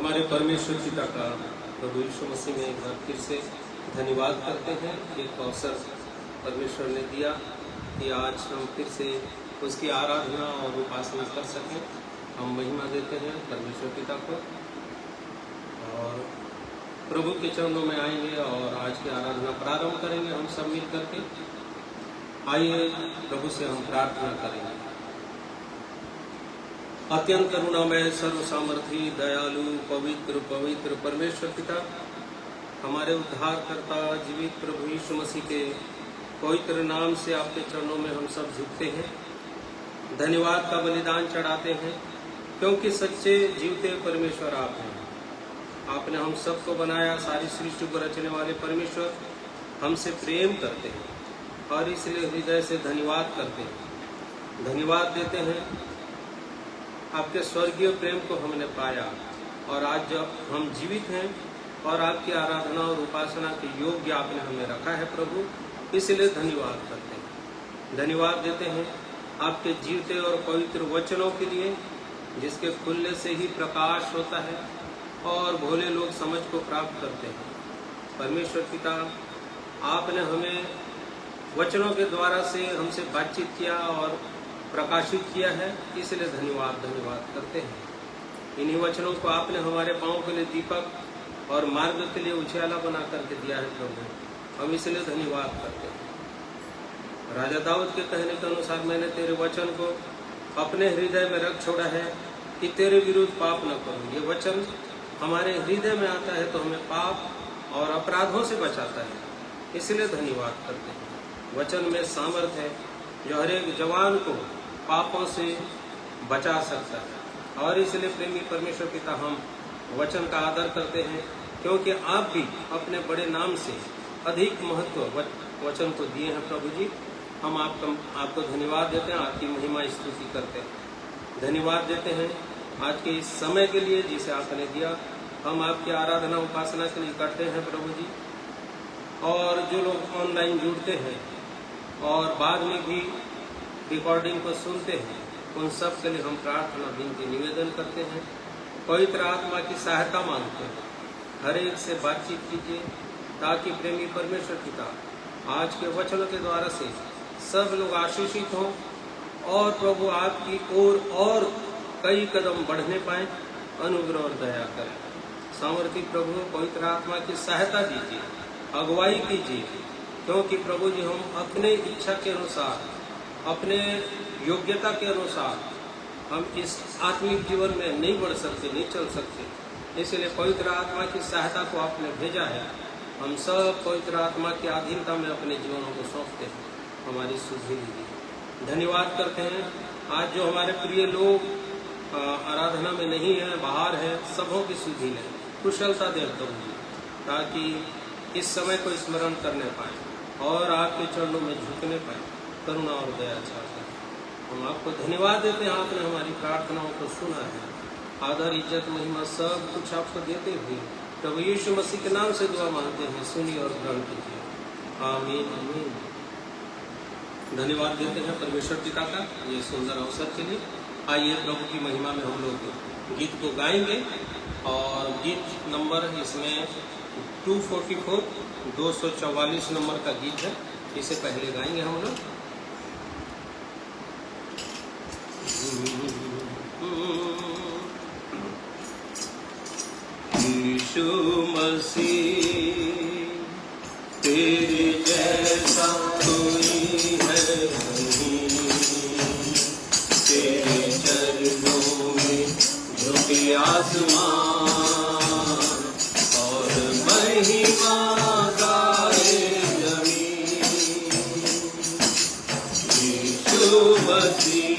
हमारे परमेश्वर पिता का प्रभु यीशु मसीह में एक बार फिर से धन्यवाद करते हैं। एक अवसर परमेश्वर ने दिया कि आज हम फिर से उसकी आराधना और उपासना कर सकें। हम महिमा देते हैं परमेश्वर पिता को और प्रभु के चरणों में आएंगे और आज की आराधना प्रारंभ करेंगे हम सब मिल करके। आइए प्रभु से हम प्रार्थना करेंगे। अत्यंत करुणामय सर्व सामर्थी दयालु पवित्र पवित्र परमेश्वर पिता, हमारे उद्धारकर्ता जीवित प्रभु यीशु मसीह के पवित्र नाम से आपके चरणों में हम सब झुकते हैं, धन्यवाद का बलिदान चढ़ाते हैं, क्योंकि सच्चे जीवते परमेश्वर आप हैं। आपने हम सबको बनाया, सारी सृष्टि को रचने वाले परमेश्वर हमसे प्रेम करते हैं और इसलिए हृदय से धन्यवाद करते हैं। धन्यवाद देते हैं, आपके स्वर्गीय प्रेम को हमने पाया और आज जब हम जीवित हैं और आपकी आराधना और उपासना के योग्य आपने हमें रखा है प्रभु, इसलिए धन्यवाद करते हैं। धन्यवाद देते हैं आपके जीवते और पवित्र वचनों के लिए, जिसके खुलने से ही प्रकाश होता है और भोले लोग समझ को प्राप्त करते हैं। परमेश्वर पिता, आपने हमें वचनों के द्वारा से हमसे बातचीत किया और प्रकाशित किया है, इसलिए धन्यवाद करते हैं। इन्हीं वचनों को आपने हमारे पांव के लिए दीपक और मार्ग के लिए उजाला बना करके दिया है प्रभु, हम इसलिए धन्यवाद करते हैं। राजा दाऊद के कहने के अनुसार मैंने तेरे वचन को अपने हृदय में रख छोड़ा है कि तेरे विरुद्ध पाप न करूं। ये वचन हमारे हृदय में आता है तो हमें पाप और अपराधों से बचाता है, इसलिए धन्यवाद करते हैं। वचन में सामर्थ है जो हर एक जवान को पापों से बचा सकता है और इसलिए प्रेमी परमेश्वर पिता, हम वचन का आदर करते हैं, क्योंकि आप भी अपने बड़े नाम से अधिक महत्व वचन को दिए हैं प्रभु जी। हम आपको धन्यवाद देते हैं, आपकी महिमा स्तुति करते हैं। धन्यवाद देते हैं आज के इस समय के लिए जिसे आपने दिया। हम आपकी आराधना उपासना के लिए करते हैं प्रभु जी, और जो लोग ऑनलाइन जुड़ते हैं और बाद में भी रिकॉर्डिंग को सुनते हैं, उन सब के लिए हम प्रार्थना विनती निवेदन करते हैं। पवित्र आत्मा की सहायता मांगते हैं, हर एक से बातचीत कीजिए ताकि प्रेमी परमेश्वर पिता आज के वचनों के द्वारा से सब लोग आशीषित हों और प्रभु आपकी ओर और कई कदम बढ़ने पाए। अनुग्रह और दया करें। सामर्थी प्रभु, पवित्र आत्मा की सहायता दीजिए, अगुवाई कीजिए, क्योंकि प्रभु जी हम अपने इच्छा के अनुसार, अपने योग्यता के अनुसार हम इस आत्मिक जीवन में नहीं बढ़ सकते, नहीं चल सकते। इसलिए पवित्र आत्मा की सहायता को आपने भेजा है। हम सब पवित्र आत्मा की अधीनता में अपने जीवनों को सौंपते हैं। हमारी सुधि दीजिए। धन्यवाद करते हैं आज जो हमारे प्रिय लोग आराधना में नहीं है, बाहर है, सबों की सुधि लें, कुशलता दें प्रभु जी, ताकि इस समय को स्मरण करने पाए और आपके चरणों में झुकने पाए। करुणा और दया चाहते हैं। हम आपको धन्यवाद देते हैं, आपने हमारी प्रार्थनाओं को सुना है। आदर, इज्जत, महिमा सब कुछ आपको देते हुए प्रभु यीशु मसीह के नाम से दुआ मांगते हैं, सुनिए और ग्रहण कीजिए। आमीन आमीन। धन्यवाद देते हैं परमेश्वर पिता का ये सुंदर अवसर के लिए। आइए प्रभु की महिमा में हम लोग गीत को गाएंगे और गीत नंबर इसमें 244 244 नंबर का गीत है, इसे पहले गाएंगे हम लोग। यीशु मसीह तेरे जैसा कोई है नहीं, तेरे चरणों में झुके आसमान और महिमा गाए जमीन। यीशु मसीह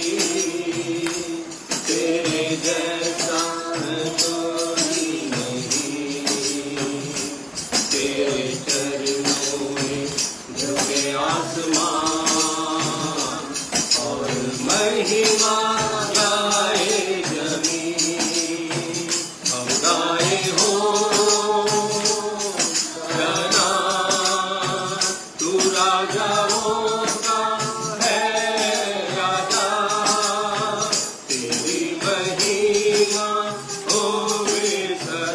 तेरे जैसा कोई नहीं, तेरे चरणों में झुके आसमान और महिमा गाए जमीन। हम गाए हो गाना, तू राजाओं का है राजा, तेरी महिमा होवे सदा।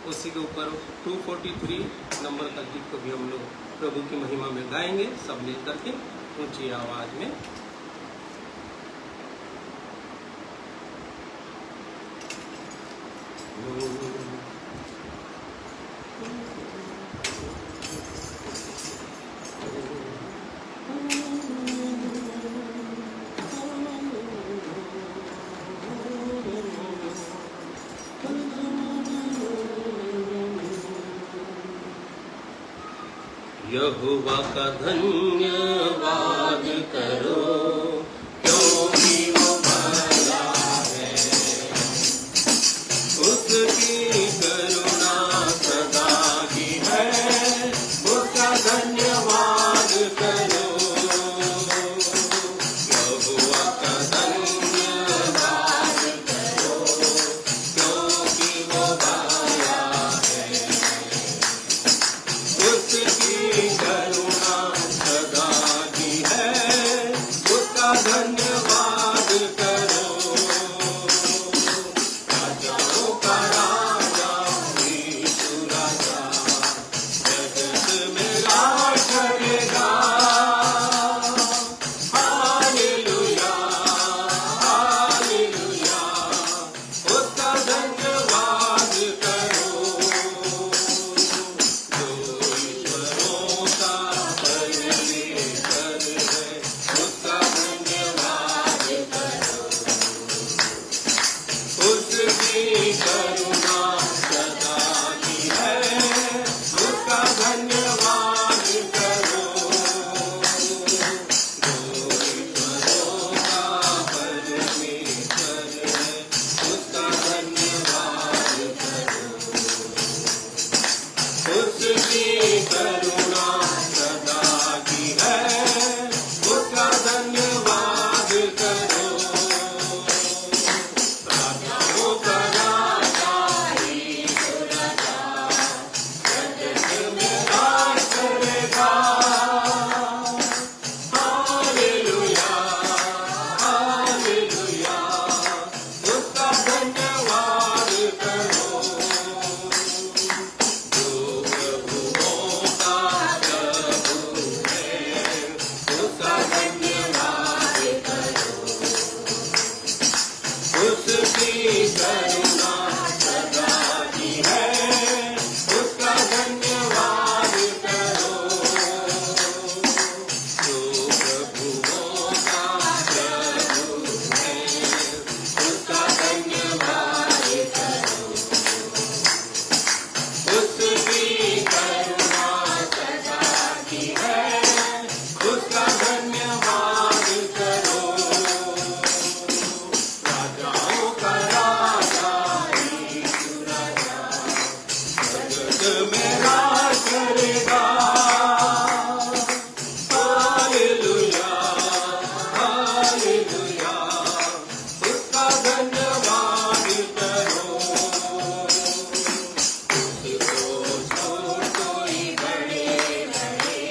उसी के ऊपर 243 नंबर का गीत को भी हम लोग प्रभु की महिमा में गाएंगे, सब मिल करके ऊंची आवाज में। यहोवा का धन्यवाद करो, क्योंकि वो भला है, उसकी करुणा सदा की है, उसका धन्यवाद करो। यहोवा का धन्यवाद करो, क्योंकि वो भला है, उसकी करुणा सदा की है, उसका धन्यवाद करो। राजाओं का राजा यीशु राजा जगत में राज करेगा। हालेलुया हालेलुया, उसका धन्यवाद करो। उसकी करुणा सदा की है, उसका धन्यवाद करो। जो ईश्वरों का परमेश्वर है, उसका धन्यवाद करो। उसकी करुणा सदा की है, उसका धन्यवाद करो। राजाओं का राजा यीशु राजा जगत में राज करेगा। हालेलुया हालेलुया, उसका धन्यवाद करो। जो प्रभुओं का प्रभु है, उसका धन्यवाद करो। उसकी करुणा सदा की है, उसका धन्यवाद करो। जो प्रभुओं का प्रभु है, उसका धन्यवाद करो। उसकी करुणा सदा की है, उसका धन्यवाद करो। राजाओं का राजा यीशु राजा जगत में राज करेगा। हालेलुया हालेलुया, उसका धन्यवाद करो। उसको छोड़ कोई बड़े बड़े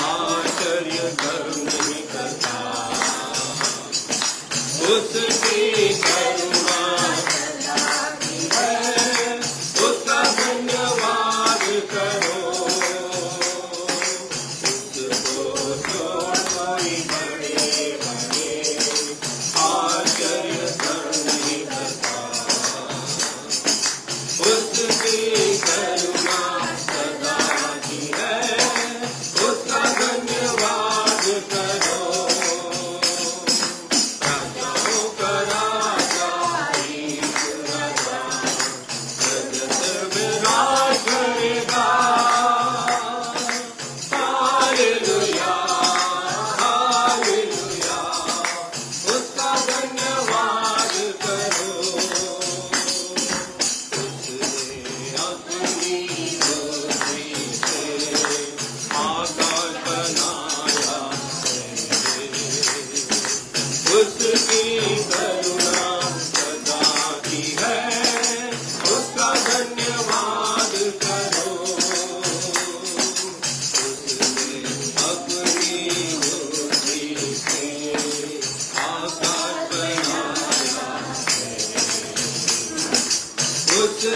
आश्चर्य कर्म नहीं करता। उसकी करुणा सदा की है, उसका धन्यवाद करो। उसको छोड़ कोई बड़े बड़े आश्चर्य कर्म नहीं करता। उसकी करुणा सदा की है, उसका धन्यवाद करो। राजाओं का राजा यीशु राजा जगत में राज करेगा। हालेलुया हालेलुया, उसका धन्यवाद करो। उसने अपनी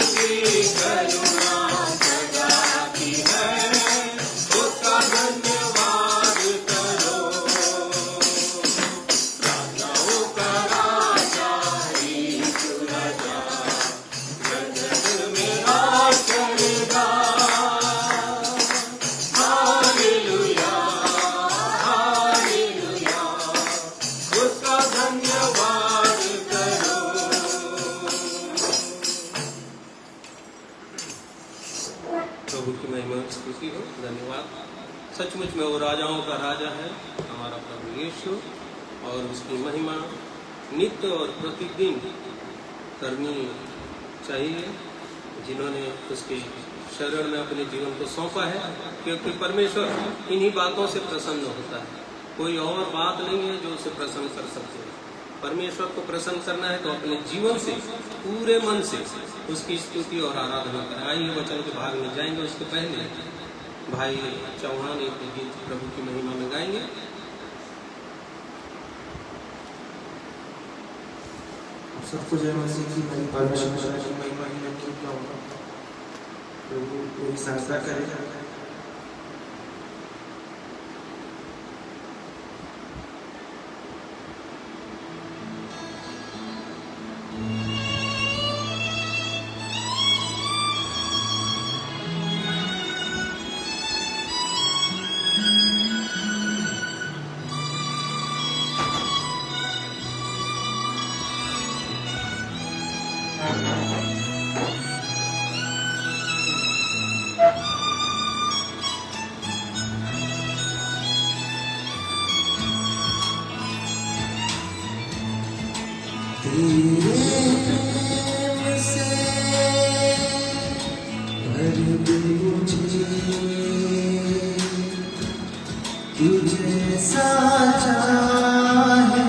की करुणा सदा की है, उसका धन्यवाद करो। राजाओं का राजा यीशु राजा, जगत में राज करेगा। हालेलुया हालेलुया, उसका धन्यवाद करो। प्रभु की महिमा स्तुति हो, धन्यवाद। सचमुच में वो राजाओं का राजा है हमारा प्रभु यीशु, और उसकी महिमा नित्य और प्रतिदिन करनी चाहिए जिन्होंने उसके शरण में अपने जीवन को सौंपा है, क्योंकि परमेश्वर इन्हीं बातों से प्रसन्न होता है। कोई और बात नहीं है जो उसे प्रसन्न कर सकते हैं। परमेश्वर को प्रसन्न करना है तो अपने जीवन से, पूरे मन से उसकी स्तुति और आराधना करें। आइए वचन के भाग में जाएंगे। उसके पहले भाई चौहान एक गीत प्रभु की महिमा में गाएंगे। सबको जय मसीह की महिमा, परमेश्वर की महिमा में क्या होगा, प्रभु पूरी संस्था करेगा। तेरे प्रेम से भर दे मुझे, तुझे साचा है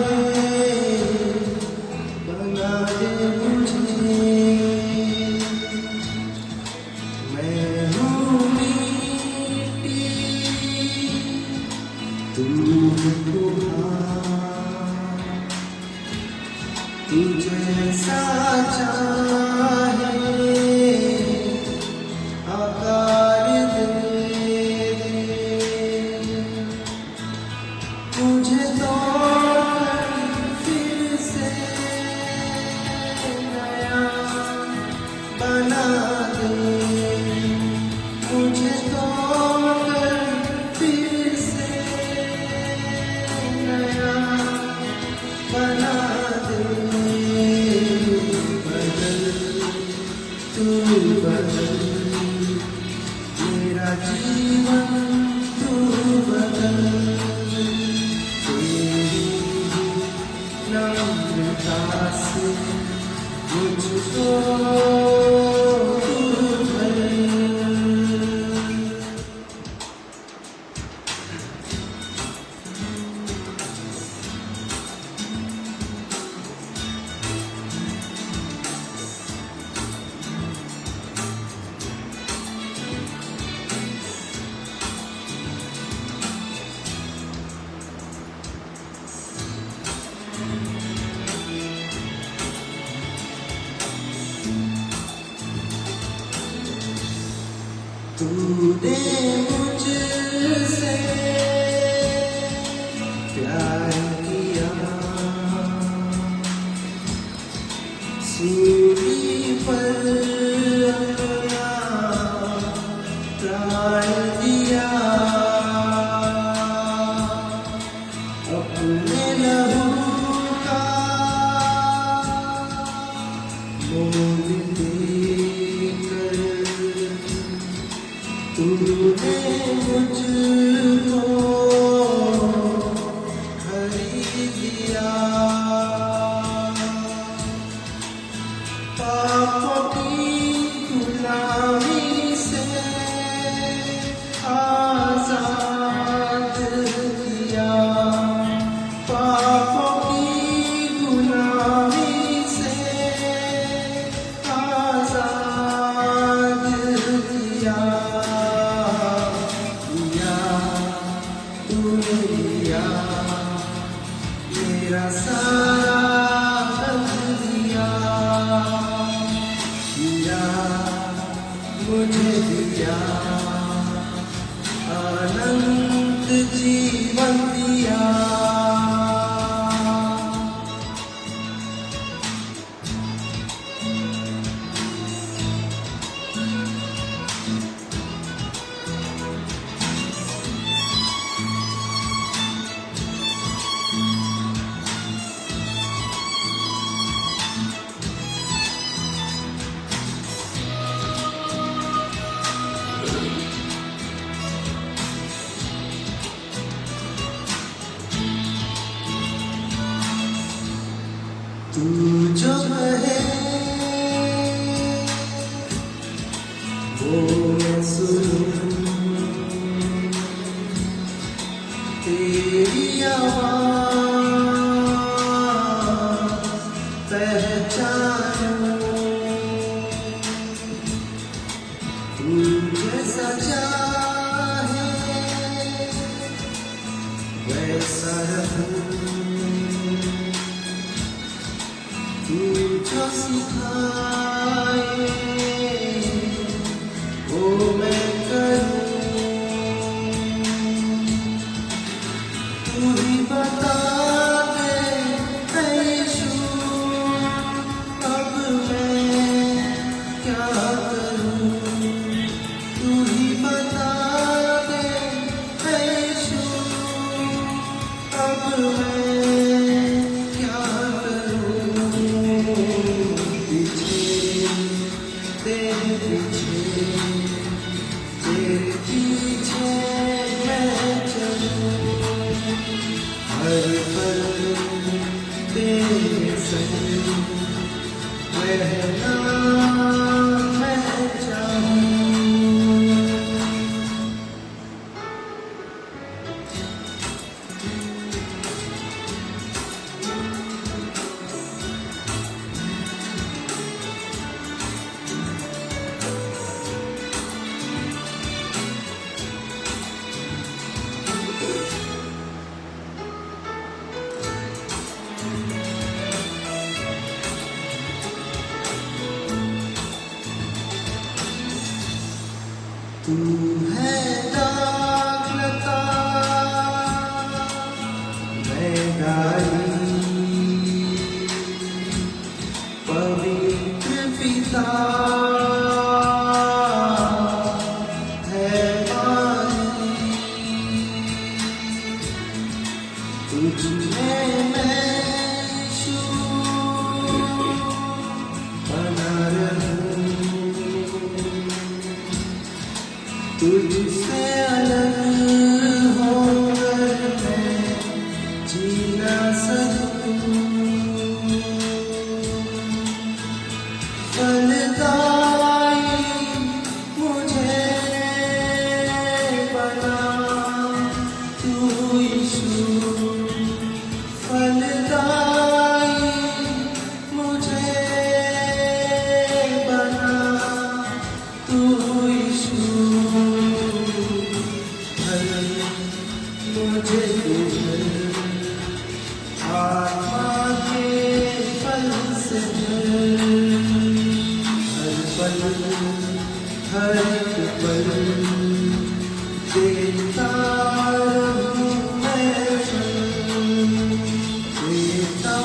बना दे मुझे। मैं हूँ मिट्टी, तू लोहा, तुझे साचा है आकार दे दे, मुझे तो फिर से नया बना दे, मुझे तो फिर से नया बना दे। तू बदल मेरा जीवन, तू बदल तेरी नम्रता से मुझको तू भर। तूने मुझसे प्यार किया, सूली पर अपना प्राण दिया, अपने लहू का मोल देकर तूने मुझको खरीद लिया। पापों की गुलामी से आजाद किया, पापों की गुलामी से आजाद किया। मुझे दिया, अनंत जीवन दिया। तू जो है वो मैं सुनूं, तेरी आवाज़ पहचानूं। तू जैसा चाहे वैसा रहूं, तू जो सिखाए वो मैं करूं। तू ही बता दे यीशु, अब मैं क्या करूं। तू ही बता दे यीशु, अब मैं क्या करूं। तेरे पीछे मैं चलूं, हर पल तेरे संग रहना मैं चाहूं। तू है दाखलता, मैं गाई, पवित्र पिता है वाणी। तुझ में मैं यीशु बना रहूं, तुझसे अलग होकर मैं जी ना सकूं। फलदायी मुझे बना तू यीशु, फलदायी मुझे बना तू यीशु। मुझे आत्मा के फल से हर पल हर पल देता रहूं मैं फल, देता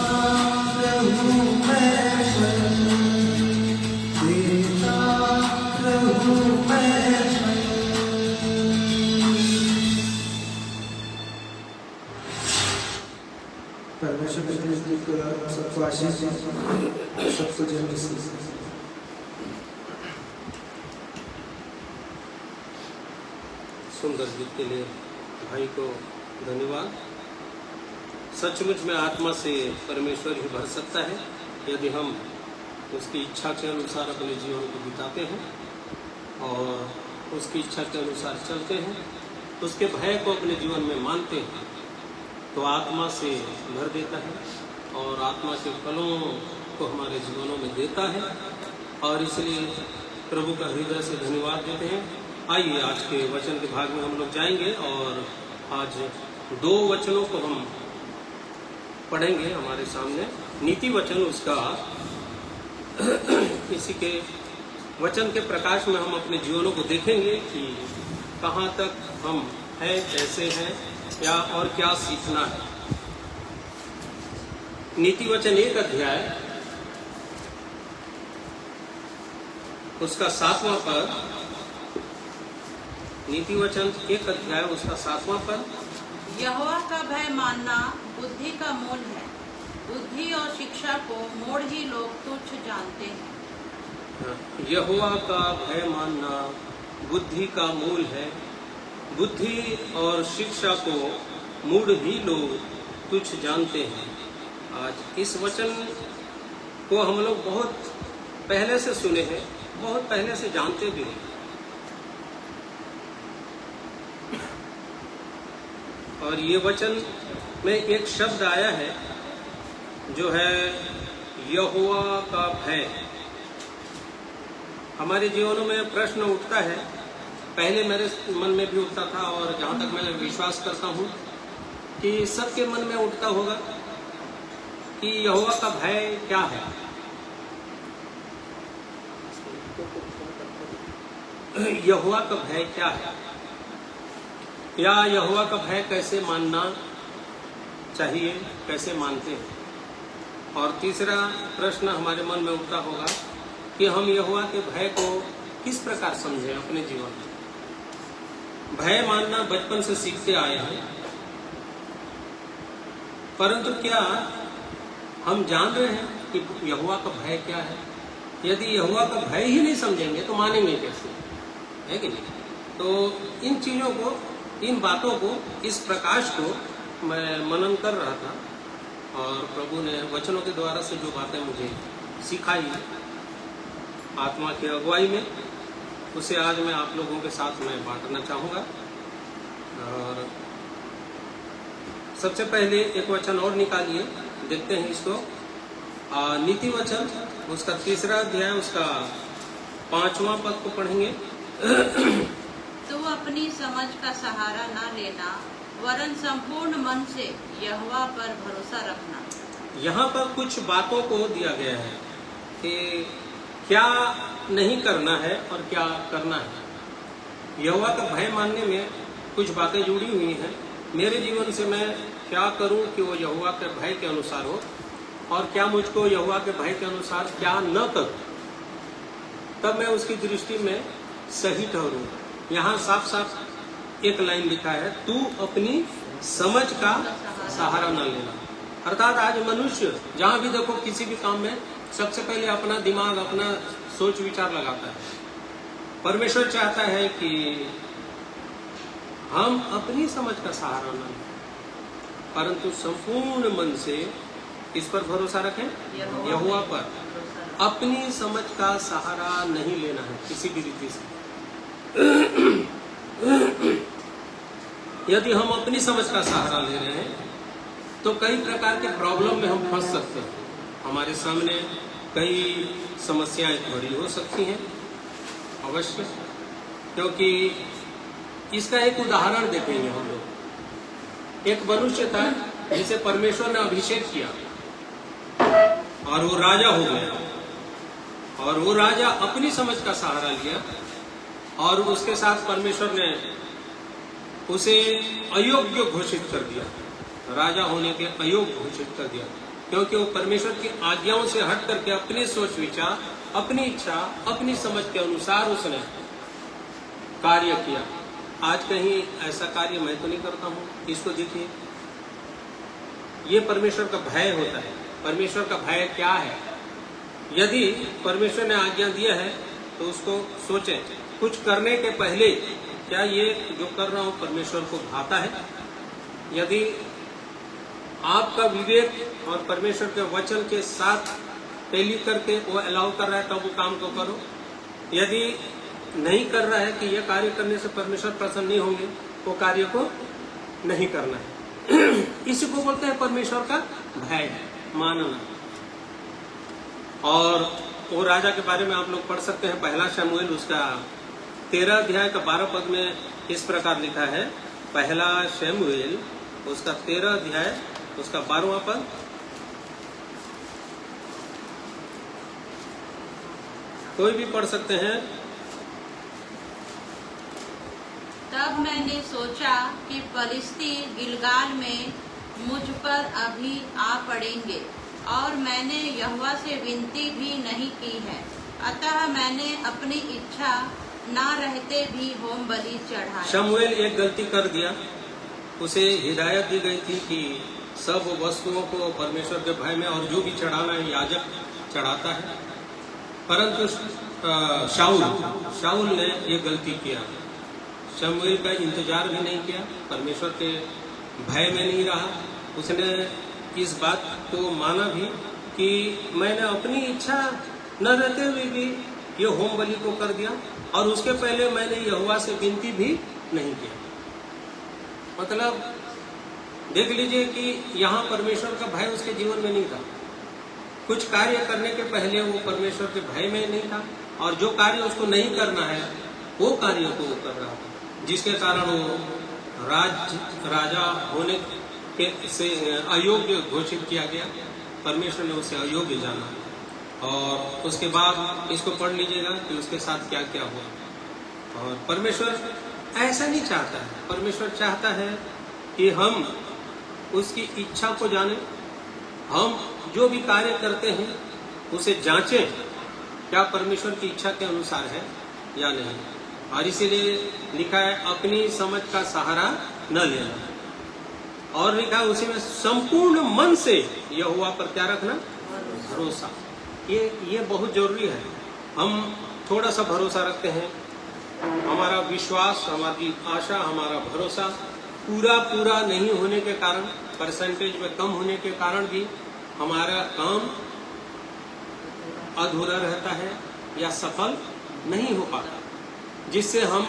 रहूं मैं फल, देता रहूं मैं फल। परमेश्वर सबको आशीष, सबको जय मसीह। सुंदर गीत के लिए भाई को धन्यवाद। सचमुच में आत्मा से परमेश्वर ही भर सकता है यदि हम उसकी इच्छा के अनुसार अपने जीवन को बिताते हैं और उसकी इच्छा के अनुसार चलते हैं, उसके भय को अपने जीवन में मानते हैं, तो आत्मा से भर देता है और आत्मा के फलों को हमारे जीवनों में देता है। और इसलिए प्रभु का हृदय से धन्यवाद देते हैं। आइए आज के वचन के भाग में हम लोग जाएंगे और आज 2 वचनों को हम पढ़ेंगे हमारे सामने। नीति वचन उसका इसी के वचन के प्रकाश में हम अपने जीवनों को देखेंगे कि कहाँ तक हम हैं, कैसे हैं, क्या और क्या सीखना है। नीति वचन 1 अध्याय उसका 7वां पद, नीति वचन 1 अध्याय उसका 7वां पद। यहोवा का भय मानना बुद्धि का मूल है। बुद्धि और शिक्षा को मूढ़ ही लोग तुच्छ जानते हैं। यहोवा का भय मानना बुद्धि का मूल है। बुद्धि और शिक्षा को मूढ़ ही लोग तुच्छ जानते हैं। आज इस वचन को हम लोग बहुत पहले से सुने हैं, बहुत पहले से जानते भी हैं। और ये वचन में एक शब्द आया है जो है यहोवा का भय। हमारे जीवनों में प्रश्न उठता है, पहले मेरे मन में भी उठता था और जहाँ तक मैं विश्वास करता हूँ कि सबके मन में उठता होगा कि यहोवा का भय क्या है। यहोवा का भय क्या है, या यहोवा का भय कैसे मानना चाहिए, कैसे मानते हैं। और तीसरा प्रश्न हमारे मन में उठता होगा कि हम यहोवा के भय को किस प्रकार समझें अपने जीवन में। भय मानना बचपन से सीखते आए हैं, परंतु क्या हम जान रहे हैं कि यहोवा का भय क्या है? यदि यहोवा का भय ही नहीं समझेंगे तो मानेंगे कैसे, है कि नहीं? तो इन चीजों को, इन बातों को, इस प्रकाश को मैं मनन कर रहा था और प्रभु ने वचनों के द्वारा से जो बातें मुझे सिखाई आत्मा की अगुवाई में, उसे आज मैं आप लोगों के साथ में बांटना चाहूँगा। और सबसे पहले एक वचन और निकालिए, देखते हैं इसको। नीति वचन उसका 3 अध्याय उसका 5वां पद को पढ़ेंगे। तो अपनी समझ का सहारा न लेना, वरन संपूर्ण मन से यहोवा पर भरोसा रखना। यहाँ पर कुछ बातों को दिया गया है कि क्या नहीं करना है और क्या करना है। यहोवा का भय मानने में कुछ बातें जुड़ी हुई हैं। मेरे जीवन से मैं क्या करूं कि वो यहोवा के भय के अनुसार हो, और क्या मुझको यहोवा के भय के अनुसार क्या न करूं, तब मैं उसकी दृष्टि में सही ठहरूं। यहाँ साफ साफ एक लाइन लिखा है, तू अपनी समझ का सहारा न लेना। अर्थात आज मनुष्य जहाँ भी देखो किसी भी काम में सबसे पहले अपना दिमाग, अपना सोच विचार लगाता है। परमेश्वर चाहता है कि हम अपनी समझ का सहारा न लें, परंतु संपूर्ण मन से इस पर भरोसा रखें, यहोवा पर। अपनी समझ का सहारा नहीं लेना है किसी भी रीति से। यदि हम अपनी समझ का सहारा ले रहे हैं तो कई प्रकार के प्रॉब्लम में हम फंस सकते हैं। हमारे सामने कई समस्याएं खड़ी हो सकती हैं अवश्य, क्योंकि इसका एक उदाहरण देखेंगे हम लोग। एक मनुष्य था जिसे परमेश्वर ने अभिषेक किया और वो राजा हो गया, और वो राजा अपनी समझ का सहारा लिया और उसके साथ परमेश्वर ने उसे अयोग्य घोषित कर दिया, राजा होने के अयोग्य घोषित कर दिया, क्योंकि वो परमेश्वर की आज्ञाओं से हट करके अपने सोच विचार, अपनी इच्छा, अपनी समझ के अनुसार उसने कार्य किया। आज कहीं ऐसा कार्य मैं तो नहीं करता हूँ। इसको देखिए, ये परमेश्वर का भय होता है। परमेश्वर का भय क्या है? यदि परमेश्वर ने आज्ञा दिया है तो उसको सोचें, कुछ करने के पहले क्या ये जो कर रहा हूं परमेश्वर को भाता है? यदि आपका विवेक और परमेश्वर के वचन के साथ टेली करके वो अलाउ कर रहा है तब वो काम को करो। यदि नहीं कर रहा है कि यह कार्य करने से परमेश्वर प्रसन्न नहीं होंगे, वो कार्य को नहीं करना है। इसी को बोलते हैं परमेश्वर का भय, मानना। और वो राजा के बारे में आप लोग पढ़ सकते हैं, 1 शमूएल उसका 13 अध्याय का 12 पद में इस प्रकार लिखा है। 1 शमूएल उसका 13 अध्याय उसका 12वां पद। कोई भी पढ़ सकते हैं। तब मैंने सोचा कि फलिस्ती गिलगाल में मुझ पर अभी आ पड़ेंगे, और मैंने यहोवा से विनती भी नहीं की है। अतः मैंने अपनी इच्छा ना रहते भी होम बलि चढ़ाया। शमूएल एक गलती कर दिया। उसे हिदायत दी गई थी कि सब वस्तुओं को परमेश्वर के भय में, और जो भी चढ़ाना है याजक चढ़ाता है, परंतु शाऊल ने ये गलती किया। शमूएल का इंतजार भी नहीं किया, परमेश्वर के भय में नहीं रहा। उसने इस बात को माना भी कि मैंने अपनी इच्छा न रहते हुए भी ये होम बलि को कर दिया, और उसके पहले मैंने यहोवा से विनती भी नहीं किया। मतलब देख लीजिए कि यहाँ परमेश्वर का भय उसके जीवन में नहीं था। कुछ कार्य करने के पहले वो परमेश्वर के भय में नहीं था, और जो कार्य उसको नहीं करना है वो कार्य को वो कर रहा था, जिसके कारण वो राजा होने के से अयोग्य घोषित किया गया। परमेश्वर ने उसे अयोग्य जाना, और उसके बाद इसको पढ़ लीजिएगा कि उसके साथ क्या क्या हुआ। और परमेश्वर ऐसा नहीं चाहता है। परमेश्वर चाहता है कि हम उसकी इच्छा को जानें, हम जो भी कार्य करते हैं उसे जांचें, क्या परमेश्वर की इच्छा के अनुसार है या नहीं। और इसीलिए लिखा है अपनी समझ का सहारा न लेना, और लिखा है उसी में संपूर्ण मन से यहोवा पर क्या रखना, भरोसा। ये बहुत जरूरी है। हम थोड़ा सा भरोसा रखते हैं, हमारा विश्वास, हमारी आशा, हमारा भरोसा पूरा नहीं होने के कारण, परसेंटेज में कम होने के कारण भी हमारा काम अधूरा रहता है या सफल नहीं हो पाता, जिससे हम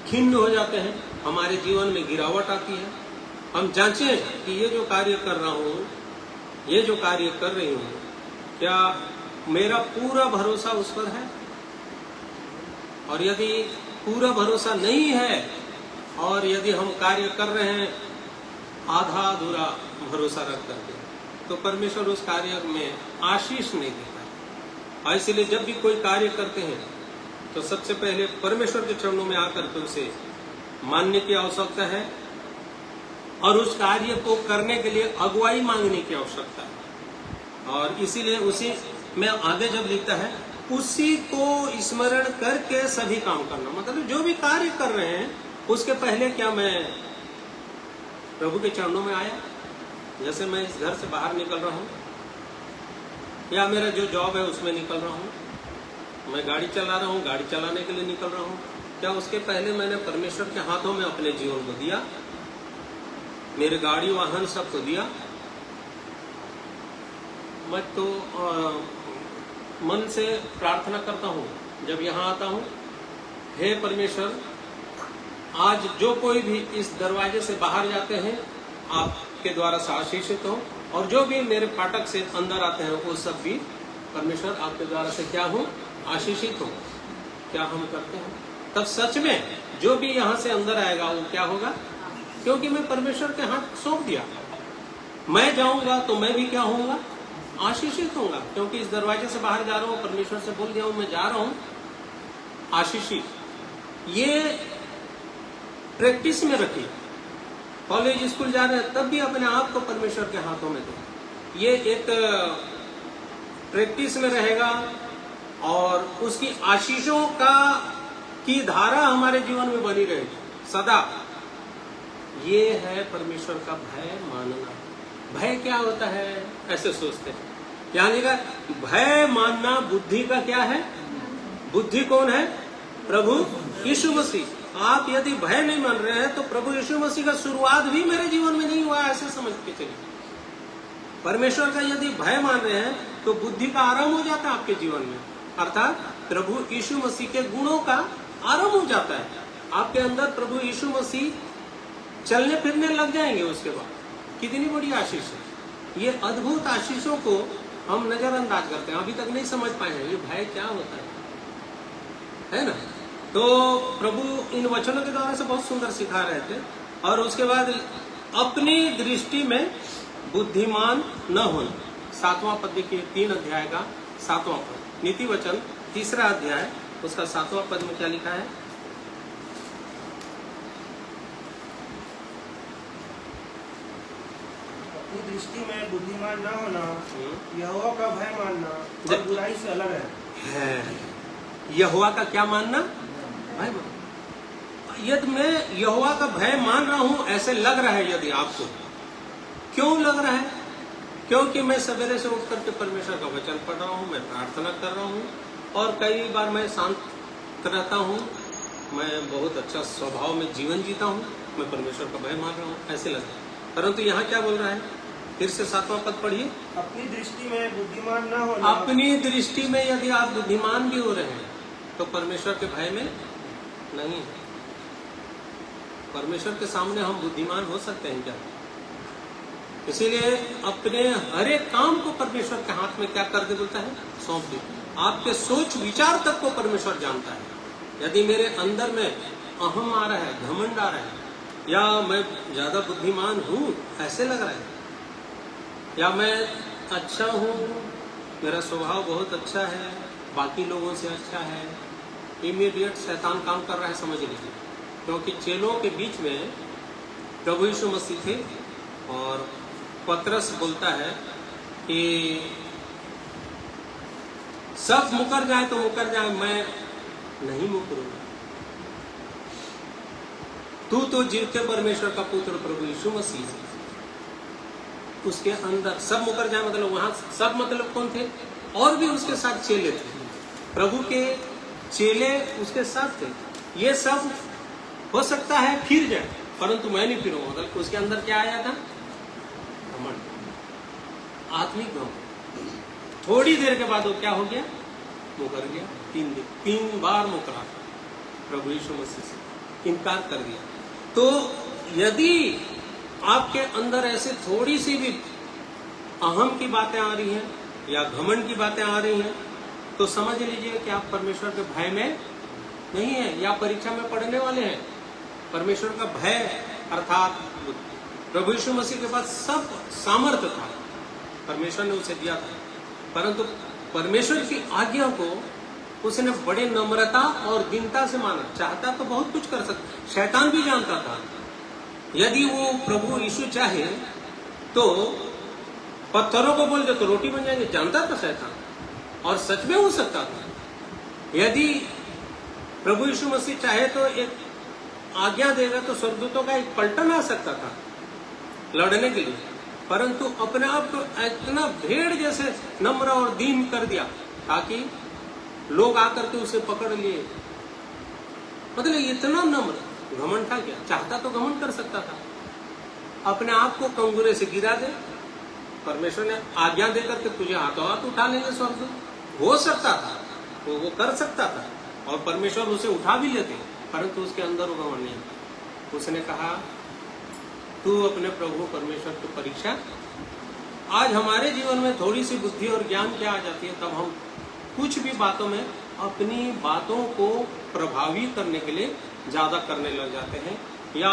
खिन्न हो जाते हैं, हमारे जीवन में गिरावट आती है। हम जांचें कि ये जो कार्य कर रहा हूँ, ये जो कार्य कर रही हूँ, क्या मेरा पूरा भरोसा उस पर है। और यदि पूरा भरोसा नहीं है, और यदि हम कार्य कर रहे हैं आधा अधूरा भरोसा रख करके, तो परमेश्वर उस कार्य में आशीष नहीं देता है। इसलिए जब भी कोई कार्य करते हैं तो सबसे पहले परमेश्वर के चरणों में आकर के उसे मानने की आवश्यकता है, और उस कार्य को करने के लिए अगुवाई मांगने की आवश्यकता है। और इसीलिए उसी में आगे जब लिखता है उसी को स्मरण करके सभी काम करना, मतलब जो भी कार्य कर रहे हैं उसके पहले क्या मैं प्रभु के चरणों में आया। जैसे मैं इस घर से बाहर निकल रहा हूँ, या मेरा जो जॉब है उसमें निकल रहा हूँ, मैं गाड़ी चला रहा हूँ, गाड़ी चलाने के लिए निकल रहा हूँ, क्या उसके पहले मैंने परमेश्वर के हाथों में अपने जीवन को दिया, मेरे गाड़ी वाहन सबको दिया। मैं तो मन से प्रार्थना करता हूँ जब यहाँ आता हूँ, हे परमेश्वर, आज जो कोई भी इस दरवाजे से बाहर जाते हैं आपके द्वारा से आशीषित हो, और जो भी मेरे फाटक से अंदर आते हैं वो सब भी परमेश्वर आपके द्वारा से क्या हो, आशीषित हो। क्या हम करते हैं? तब सच में जो भी यहाँ से अंदर आएगा वो क्या होगा, क्योंकि मैं परमेश्वर के हाथ सौंप दिया। मैं जाऊंगा तो मैं भी क्या होऊंगा, आशीषित होऊंगा, क्योंकि इस दरवाजे से बाहर जा रहा हूँ, परमेश्वर से बोल दिया हूँ मैं जा रहा हूँ आशीषित। ये प्रैक्टिस में रखिए। कॉलेज स्कूल जा रहे हैं तब भी अपने आप को परमेश्वर के हाथों में दो। ये एक प्रैक्टिस में रहेगा, और उसकी आशीषों की धारा हमारे जीवन में बनी रहेगी सदा। ये है परमेश्वर का भय मानना। भय क्या होता है, ऐसे सोचते हैं। यानी का भय मानना बुद्धि का क्या है? बुद्धि कौन है? प्रभु यीशु मसीह। आप यदि भय नहीं मान रहे हैं तो प्रभु यीशु मसीह का शुरुआत भी मेरे जीवन में नहीं हुआ, ऐसे समझ के चलिए। परमेश्वर का यदि भय मान रहे हैं तो बुद्धि का आरंभ हो जाता है आपके जीवन में, अर्थात प्रभु यीशु मसीह के गुणों का आरंभ हो जाता है आपके अंदर। प्रभु यीशु मसीह चलने फिरने लग जाएंगे उसके बाद। कितनी बड़ी आशीष है। ये अद्भुत आशीषों को हम नजरअंदाज करते हैं, अभी तक नहीं समझ पाए हैं ये भय क्या होता है ना। तो प्रभु इन वचनों के द्वारा से बहुत सुंदर सिखा रहे थे। और उसके बाद अपनी दृष्टि में बुद्धिमान न होना, 7वां पद देखिए, 3 अध्याय का 7वां पद, नीति वचन तीसरा अध्याय उसका 7वां पद में क्या लिखा है? अपनी दृष्टि में बुद्धिमान न होना, यहोवा का भय मानना और बुराई से अलग है। यहोवा का क्या मानना? भय मानना। यदि मैं यहोवा का भय मान रहा हूं ऐसे लग रहा है यदि आपको, क्यों लग रहा है? क्योंकि मैं सवेरे से उठ करके परमेश्वर का वचन पढ़ रहा हूँ, मैं प्रार्थना कर रहा हूँ और कई बार मैं शांत रहता हूँ, मैं बहुत अच्छा स्वभाव में जीवन जीता हूँ, मैं परमेश्वर का भय मान रहा हूँ, ऐसे लगता है। परंतु यहाँ क्या बोल रहा है? फिर से 7वां पद पढ़िए। अपनी दृष्टि में बुद्धिमान न होना, अपनी दृष्टि में यदि आप बुद्धिमान भी हो रहे हैं तो परमेश्वर के भय में नहीं है। परमेश्वर के सामने हम बुद्धिमान हो सकते हैं क्या? इसीलिए अपने हर एक काम को परमेश्वर के हाथ में क्या कर दे बोलता है? सौंप दे। आपके सोच विचार तक को परमेश्वर जानता है। यदि मेरे अंदर में अहम आ रहा है, घमंड आ रहा है, या मैं ज्यादा बुद्धिमान हूँ ऐसे लग रहा है, या मैं अच्छा हूँ, मेरा स्वभाव बहुत अच्छा है, बाकी लोगों से अच्छा है, इमीडिएट शैतान काम कर रहा है, समझ लीजिए। क्योंकि चेलों के बीच में प्रभु यीशु मसीह थे और पतरस बोलता है कि सब मुकर जाए तो मुकर जाए, मैं नहीं मुकरूंगा। तू तो जीवते परमेश्वर का पुत्र प्रभु यीशु मसीह है। उसके अंदर सब मुकर जाए मतलब वहां सब मतलब कौन थे? और भी उसके साथ चेले थे, प्रभु के चेले उसके साथ थे। ये सब हो सकता है फिर जाए, परंतु मैं नहीं फिरूंगा। मतलब उसके अंदर क्या आया था? घमंड, आत्मिक घमंड। थोड़ी देर के बाद वो क्या हो गया? मुकर गया। 3 बार मुकरा प्रभु यीशु मसीह से, इनकार कर दिया। तो यदि आपके अंदर ऐसे थोड़ी सी भी अहम की बातें आ रही हैं या घमंड की बातें आ रही हैं तो समझ लीजिए कि आप परमेश्वर के भय में नहीं है, या परीक्षा में पढ़ने वाले हैं। परमेश्वर का भय अर्थात प्रभु यीशु मसीह के पास सब सामर्थ्य था, परमेश्वर ने उसे दिया था, परंतु परमेश्वर की आज्ञा को उसने बड़े नम्रता और दीनता से माना। चाहता तो बहुत कुछ कर सकता, शैतान भी जानता था यदि वो प्रभु यीशु चाहे तो पत्थरों को बोल दे तो रोटी बन जाएंगे, जानता था शैतान, और सच में हो सकता था। यदि प्रभु यीशु मसीह चाहे तो एक आज्ञा देगा तो स्वर्गदूतों का एक पलटन आ सकता था लड़ने के लिए, परंतु अपने आप को इतना भेड़ जैसे नम्र और दीन कर दिया ताकि लोग आकर के उसे पकड़ लिए। मतलब इतना नम्र, घमंड था क्या? चाहता तो घमंड कर सकता था, अपने आप को कंगूरे से गिरा दे, परमेश्वर ने आज्ञा देकर के तुझे हाथों हाथ उठा लेंगे स्वर्गदूत, हो सकता था, वो कर सकता था और परमेश्वर उसे उठा भी लेते, परंतु उसके अंदर वो घमंड नहीं। उसने कहा तू अपने प्रभु परमेश्वर की परीक्षा। आज हमारे जीवन में थोड़ी सी बुद्धि और ज्ञान क्या आ जाती है, तब हम कुछ भी बातों में अपनी बातों को प्रभावी करने के लिए ज्यादा करने लग जाते हैं, या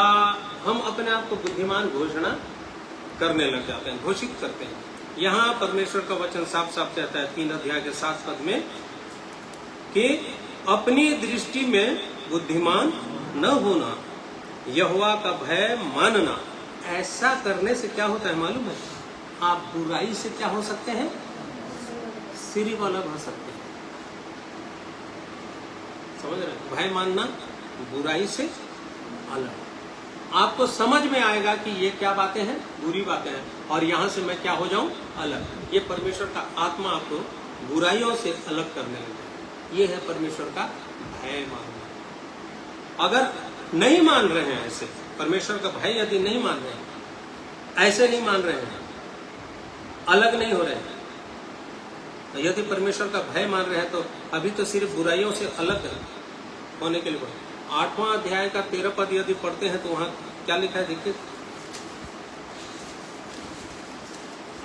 हम अपने आप को बुद्धिमान घोषणा करने लग जाते हैं, घोषित करते हैं। यहाँ परमेश्वर का वचन साफ साफ कहता है 3 अध्याय के 7 पद में कि अपनी दृष्टि में बुद्धिमान न होना, यहोवा का भय मानना। ऐसा करने से क्या होता है मालूम है? आप बुराई से क्या हो सकते हैं? सिरी वाला हो सकते हैं। समझ रहे हैं? भय मानना बुराई से अलग। आपको समझ में आएगा कि ये क्या बातें हैं, बुरी बातें हैं, और यहां से मैं क्या हो जाऊं? अलग। ये परमेश्वर का आत्मा आपको बुराइयों से अलग करने लगे। ये है परमेश्वर का भय मानना। अगर नहीं मान रहे हैं ऐसे, परमेश्वर का भय यदि नहीं मान रहे हैं, ऐसे नहीं मान रहे हैं, अलग नहीं हो रहे हैं, यदि परमेश्वर का भय मान रहे हैं तो अभी तो सिर्फ बुराइयों से अलग होने के लिए पढ़े। 8वां अध्याय का 13 पद यदि पढ़ते हैं तो वहां क्या लिखा है देखिए।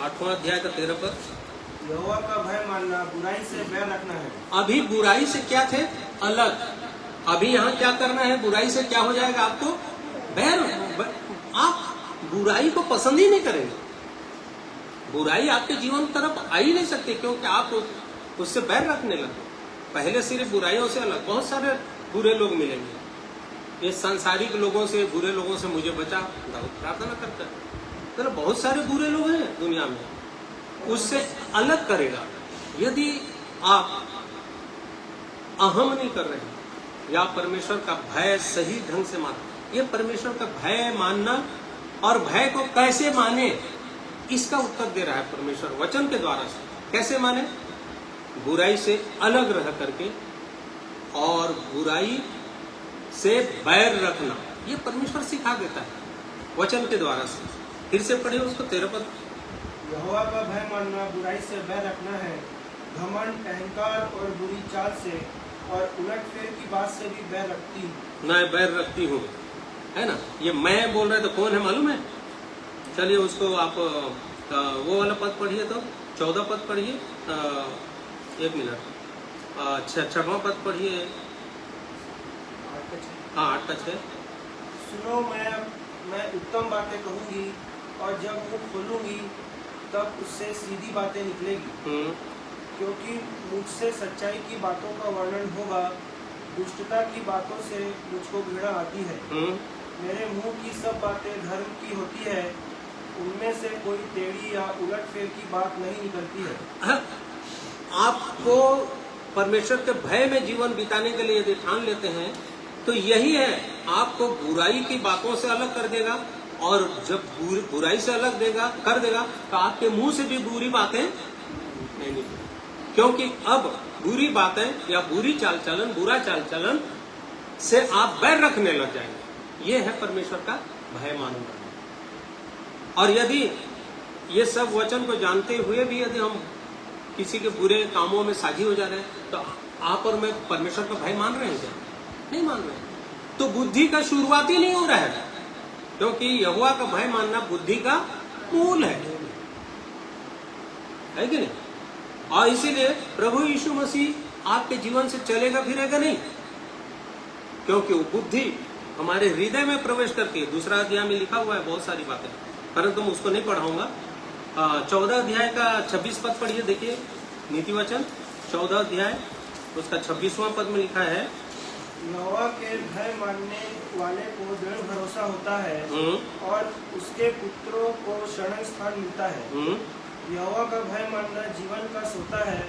8वां अध्याय का 13 पद, यहोवा का भय मानना बुराई से बैर रखना है। अभी बुराई से क्या थे? अलग। अभी यहाँ क्या करना है? बुराई से क्या हो जाएगा? आपको बैर। आप बुराई को पसंद ही नहीं करेंगे, बुराई आपके जीवन की तरफ आ ही नहीं सकती, क्योंकि आप उससे बैर रखने लगे। पहले सिर्फ बुराइयों से अलग, बहुत सारे बुरे लोग मिलेंगे। ये सांसारिक लोगों से, बुरे लोगों से मुझे बचा, दाऊद प्रार्थना करता है। तो बहुत सारे बुरे लोग हैं दुनिया में, उससे अलग करेगा। यदि आप अहम नहीं कर रहे हैं या परमेश्वर का भय सही ढंग से मान, ये परमेश्वर का भय मानना और भय को कैसे माने, इसका उत्तर दे रहा है परमेश्वर वचन के द्वारा से। कैसे माने? बुराई से अलग रह करके और बुराई से बैर रखना, ये परमेश्वर सिखा देता है वचन के द्वारा से। फिर से पढ़िए उसको 13 पद। यहोवा का भय मानना बुराई से बैर रखना है, घमंड, अहंकार और बुरी चाल से और उलटफेर की बात से भी बैर रखती हूँ। मैं बैर रखती हूँ, है ना। ये मैं बोल रहे तो कौन है मालूम है? चलिए उसको आप वो वाला पद पढ़िए, तो 14 पद पढ़िए, 1 मिनट। 6वां पद पढ़िए, 8 का 6। सुनो, मैं उत्तम बातें कहूंगी और जब मुंह खोलूंगी तब उससे सीधी बातें निकलेगी, क्योंकि मुझसे सच्चाई की बातों का वर्णन होगा, दुष्टता की बातों से मुझको घृणा आती है। मेरे मुंह की सब बातें धर्म की होती है, उनमें से कोई टेढ़ी या उलटफेर की बात नहीं निकलती है। आपको परमेश्वर के भय में जीवन बिताने के लिए यदि ठान लेते हैं तो यही है, आपको बुराई की बातों से अलग कर देगा, और जब बुराई से अलग कर देगा तो आपके मुंह से भी बुरी बातें नहीं निकलेंगी, क्योंकि अब बुरी बातें या बुरी चाल चलन, बुरा चाल चलन से आप बैर रखने लग जाएंगे। ये है परमेश्वर का भय मानना। और यदि ये सब वचन को जानते हुए भी यदि हम किसी के बुरे कामों में साझी हो जा रहे हैं तो आप और मैं परमेश्वर का भय मान रहे हैं क्या? नहीं मान रहे। तो बुद्धि का शुरुआत ही नहीं हो रहा है, क्योंकि यहोवा का भय मानना बुद्धि का मूल है कि नहीं? और इसीलिए प्रभु यीशु मसीह आपके जीवन से चलेगा फिरेगा नहीं, क्योंकि वो बुद्धि हमारे हृदय में प्रवेश करती है। दूसरा अध्याय में लिखा हुआ है बहुत सारी बातें, परंतु मैं उसको नहीं पढ़ाऊंगा। 14 अध्याय का 26 पद पढ़िए, देखिए नीति वचन 14 अध्याय उसका 26वां पद में लिखा है, यहोवा के भय मानने वाले को दृढ़ भरोसा होता है और उसके पुत्रों को शरण स्थान मिलता है। यहोवा का भय मानना जीवन का सोता है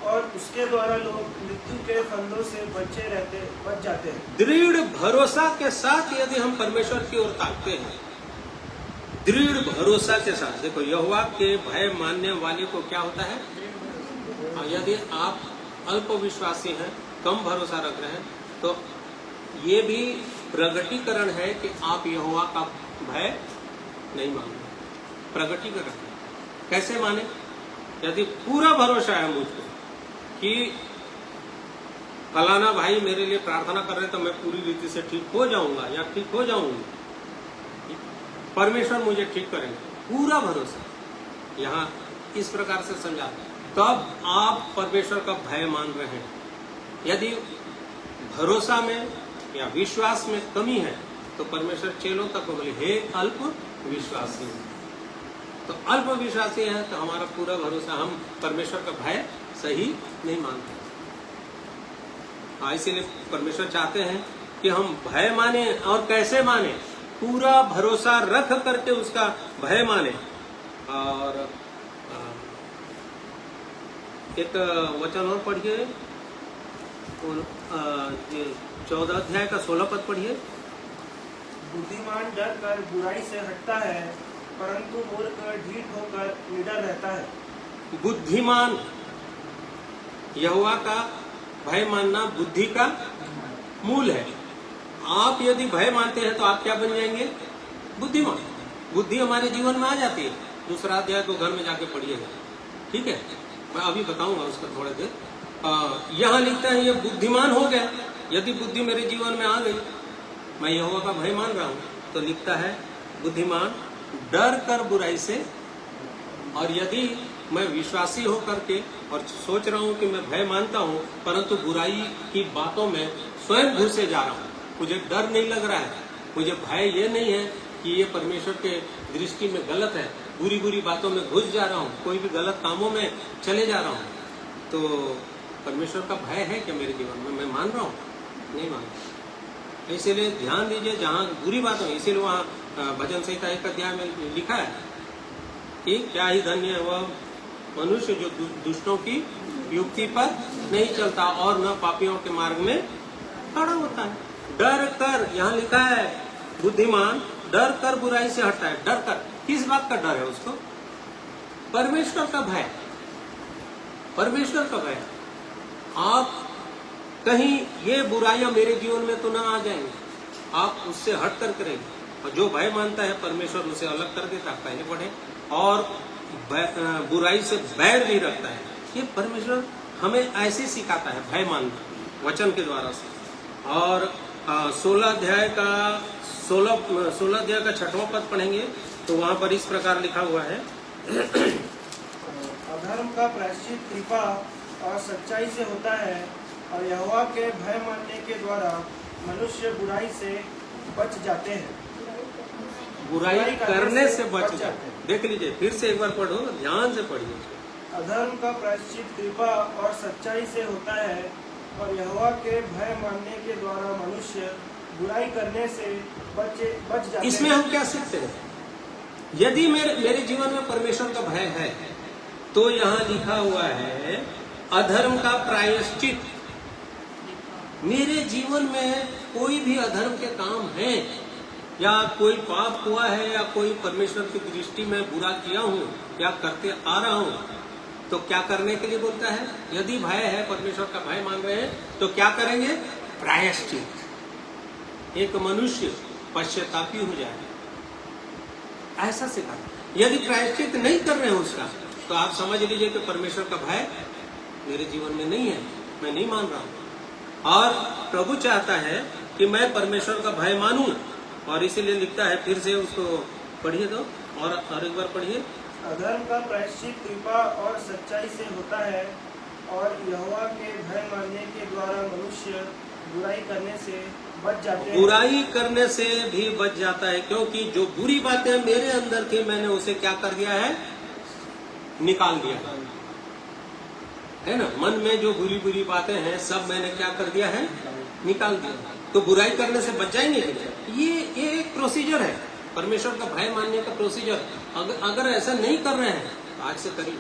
और उसके द्वारा लोग मृत्यु के फंदों से बच जाते हैं। दृढ़ भरोसा के साथ यदि हम परमेश्वर की ओर ताकते हैं, दृढ़ भरोसा के साथ, देखो यहोवा के भय मानने वाले को क्या होता है? यदि आप अल्प विश्वासी हैं, कम भरोसा रख रहे हैं, तो ये भी प्रगटीकरण है कि आप यहोवा का भय नहीं मान रहे। प्रगटीकरण कैसे माने? यदि पूरा भरोसा है मुझको कि फलाना भाई मेरे लिए प्रार्थना कर रहे तो मैं पूरी रीति से ठीक हो जाऊंगा या ठीक हो जाऊंगी, परमेश्वर मुझे ठीक करेंगे, पूरा भरोसा, यहाँ इस प्रकार से समझा, तब आप परमेश्वर का भय मान रहे हैं। यदि भरोसा में या विश्वास में कमी है तो परमेश्वर चेलों तक बोले, हे अल्प विश्वासी। तो अल्प विश्वासी है तो हमारा पूरा भरोसा, हम परमेश्वर का भय सही नहीं मानते। इसीलिए परमेश्वर चाहते हैं कि हम भय माने, और कैसे माने? पूरा भरोसा रख करके उसका भय माने। और एक वचन और पढ़िए, 14 अध्याय का 16 पद पढ़िए। बुद्धिमान डर कर बुराई से हटता है, परंतु मूर्ख ढीठ होकर निडर रहता है। बुद्धिमान, यहोवा का भय मानना बुद्धि का मूल है। आप यदि भय मानते हैं तो आप क्या बन जाएंगे? बुद्धिमान। बुद्धि हमारे जीवन में आ जाती है। दूसरा अध्याय तो घर में जाके पढ़िएगा, ठीक है? मैं अभी बताऊंगा उसका थोड़ा देर। यहाँ लिखता है ये बुद्धिमान हो गया। यदि बुद्धि मेरे जीवन में आ गई, मैं यहोवा का भय मान रहा हूँ, तो लिखता है बुद्धिमान डर कर बुराई से। और यदि मैं विश्वासी होकर के और सोच रहा हूँ कि मैं भय मानता हूँ, परंतु बुराई की बातों में स्वयं घुसे जा रहा हूँ, मुझे डर नहीं लग रहा है, मुझे भय ये नहीं है कि ये परमेश्वर के दृष्टि में गलत है, बुरी बुरी बातों में घुस जा रहा हूँ, कोई भी गलत कामों में चले जा रहा हूँ, तो परमेश्वर का भय है क्या मेरे जीवन में? मैं मान रहा हूँ? नहीं मान रहा। इसीलिए ध्यान दीजिए, जहाँ बुरी बात हो, इसीलिए वहाँ भजन संहिता 1 अध्याय में लिखा है कि क्या ही धन्य है वह मनुष्य जो दुष्टों की युक्ति पर नहीं चलता और न पापियों के मार्ग में खड़ा होता है। डर कर, यहाँ लिखा है, बुद्धिमान डर कर बुराई से हटता है। डर कर, किस बात का डर है उसको? परमेश्वर का भय, परमेश्वर का भय। आप कहीं ये बुराइयां मेरे जीवन में तो ना आ जाएंगे, आप उससे हट कर करेंगे। और जो भय मानता है परमेश्वर उसे अलग कर देता है, पहले पढ़े। और बुराई से बैर भी रखता है। ये परमेश्वर हमें ऐसे सिखाता है, भय मानना, वचन के द्वारा से। और 16 अध्याय का 6वां पद पढ़ेंगे तो वहां पर इस प्रकार लिखा हुआ है, अधर्म का प्रायश्चित कृपा और सच्चाई से होता है, और यहोवा के भय मानने के द्वारा मनुष्य बुराई से बच जाते हैं। बुराई करने से बच जाते हैं। देख लीजिए, फिर से एक बार पढ़ो, ध्यान से पढ़िए। अधर्म का प्रायश्चित कृपा और सच्चाई से होता है, और यहोवा के भय मानने के द्वारा मनुष्य बुराई करने से बच जाते हैं। इसमें हम क्या सीखते हैं? यदि मेरे जीवन में परमेश्वर का भय है तो यहाँ लिखा हुआ है अधर्म का प्रायश्चित। मेरे जीवन में कोई भी अधर्म के काम है, या कोई पाप हुआ है, या कोई परमेश्वर की दृष्टि में बुरा किया हूँ या करते आ रहा हूँ, तो क्या करने के लिए बोलता है? यदि भय है, परमेश्वर का भय मान रहे हैं, तो क्या करेंगे? प्रायश्चित। एक मनुष्य पश्चातापी हो जाए, ऐसा सिखा। यदि प्रायश्चित नहीं कर रहे हैं उसका, तो आप समझ लीजिए कि परमेश्वर का भय मेरे जीवन में नहीं है, मैं नहीं मान रहा हूं। और प्रभु चाहता है कि मैं परमेश्वर का भय मानूं, और इसीलिए लिखता है, फिर से उसको पढ़िए तो, और एक बार पढ़िए। अधर्म का प्रायश्चित कृपा और सच्चाई से होता है, और यहोवा के भय मानने के द्वारा मनुष्य बुराई करने से बच जाते हैं। बुराई करने से भी बच जाता है, क्योंकि जो बुरी बातें मेरे अंदर थी, मैंने उसे क्या कर दिया है? निकाल दिया है ना। मन में जो बुरी बुरी बातें हैं, सब मैंने क्या कर दिया है? निकाल दिया। तो बुराई करने से बच जाएंगे। ये एक प्रोसीजर है, परमेश्वर का भय मानने का प्रोसीजर। अगर ऐसा नहीं कर रहे हैं तो आज से करिए।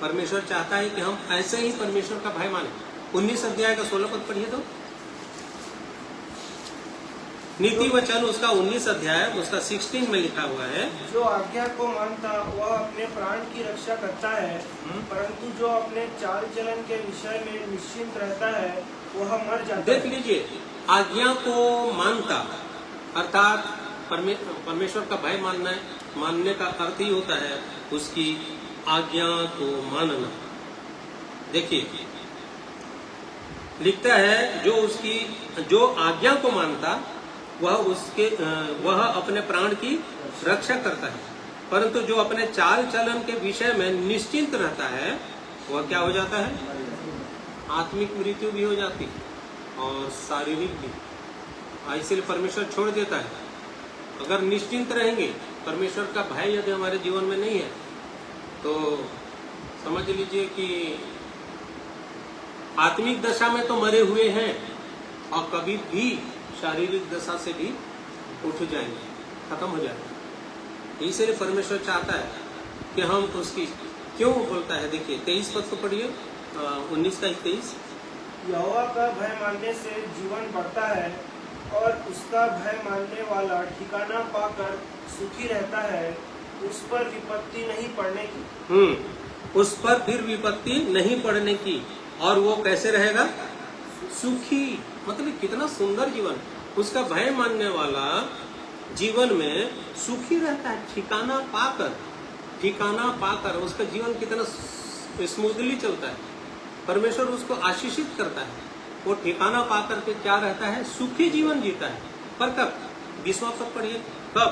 परमेश्वर चाहता है कि हम ऐसे ही परमेश्वर का भय माने। 19 अध्याय का 16 पद पढ़िए तो। नीति वचन उसका 19 अध्याय उसका 16 में लिखा हुआ है, जो आज्ञा को मानता वह अपने प्राण की रक्षा करता है, परंतु जो अपने चाल चलन के विषय में निश्चिंत रहता है वह मर जाता है। देख लीजिए, आज्ञा को मानता अर्थात परमेश्वर का भय मानने का अर्थ ही होता है उसकी आज्ञा को मानना। देखिए, लिखता है जो आज्ञा को मानता वह अपने प्राण की रक्षा करता है, परंतु जो अपने चाल चलन के विषय में निश्चिंत रहता है वह क्या हो जाता है? आत्मिक मृत्यु भी हो जाती है और शारीरिक भी। इसलिए परमेश्वर छोड़ देता है। अगर निश्चिंत रहेंगे, परमेश्वर का भय यदि हमारे जीवन में नहीं है, तो समझ लीजिए कि आत्मिक दशा में तो मरे हुए हैं, और कभी भी शारीरिक दशा से भी उठ जाएंगे, खत्म हो जाएंगे। इसलिए परमेश्वर चाहता है कि हम उसकी, क्यों बोलता है? देखिए 23 पद को पढ़िए, 19 का 23। यहोवा का भय मानने से जीवन बढ़ता है, और उसका भय मानने वाला ठिकाना पाकर सुखी रहता है। उस पर विपत्ति नहीं पड़ने की। उस पर फिर विपत्ति नहीं पड़ने की। और वो कैसे रहेगा? सुखी। मतलब कितना सुंदर जीवन। उसका भय मानने वाला जीवन में सुखी रहता है, ठिकाना पाकर उसका जीवन कितना स्मूथली चलता है। परमेश्वर उसको आशीषित करता है। वो ठिकाना पाकर के क्या रहता है? सुखी जीवन जीता है। पर कब? 20वां पद पढ़िए, कब?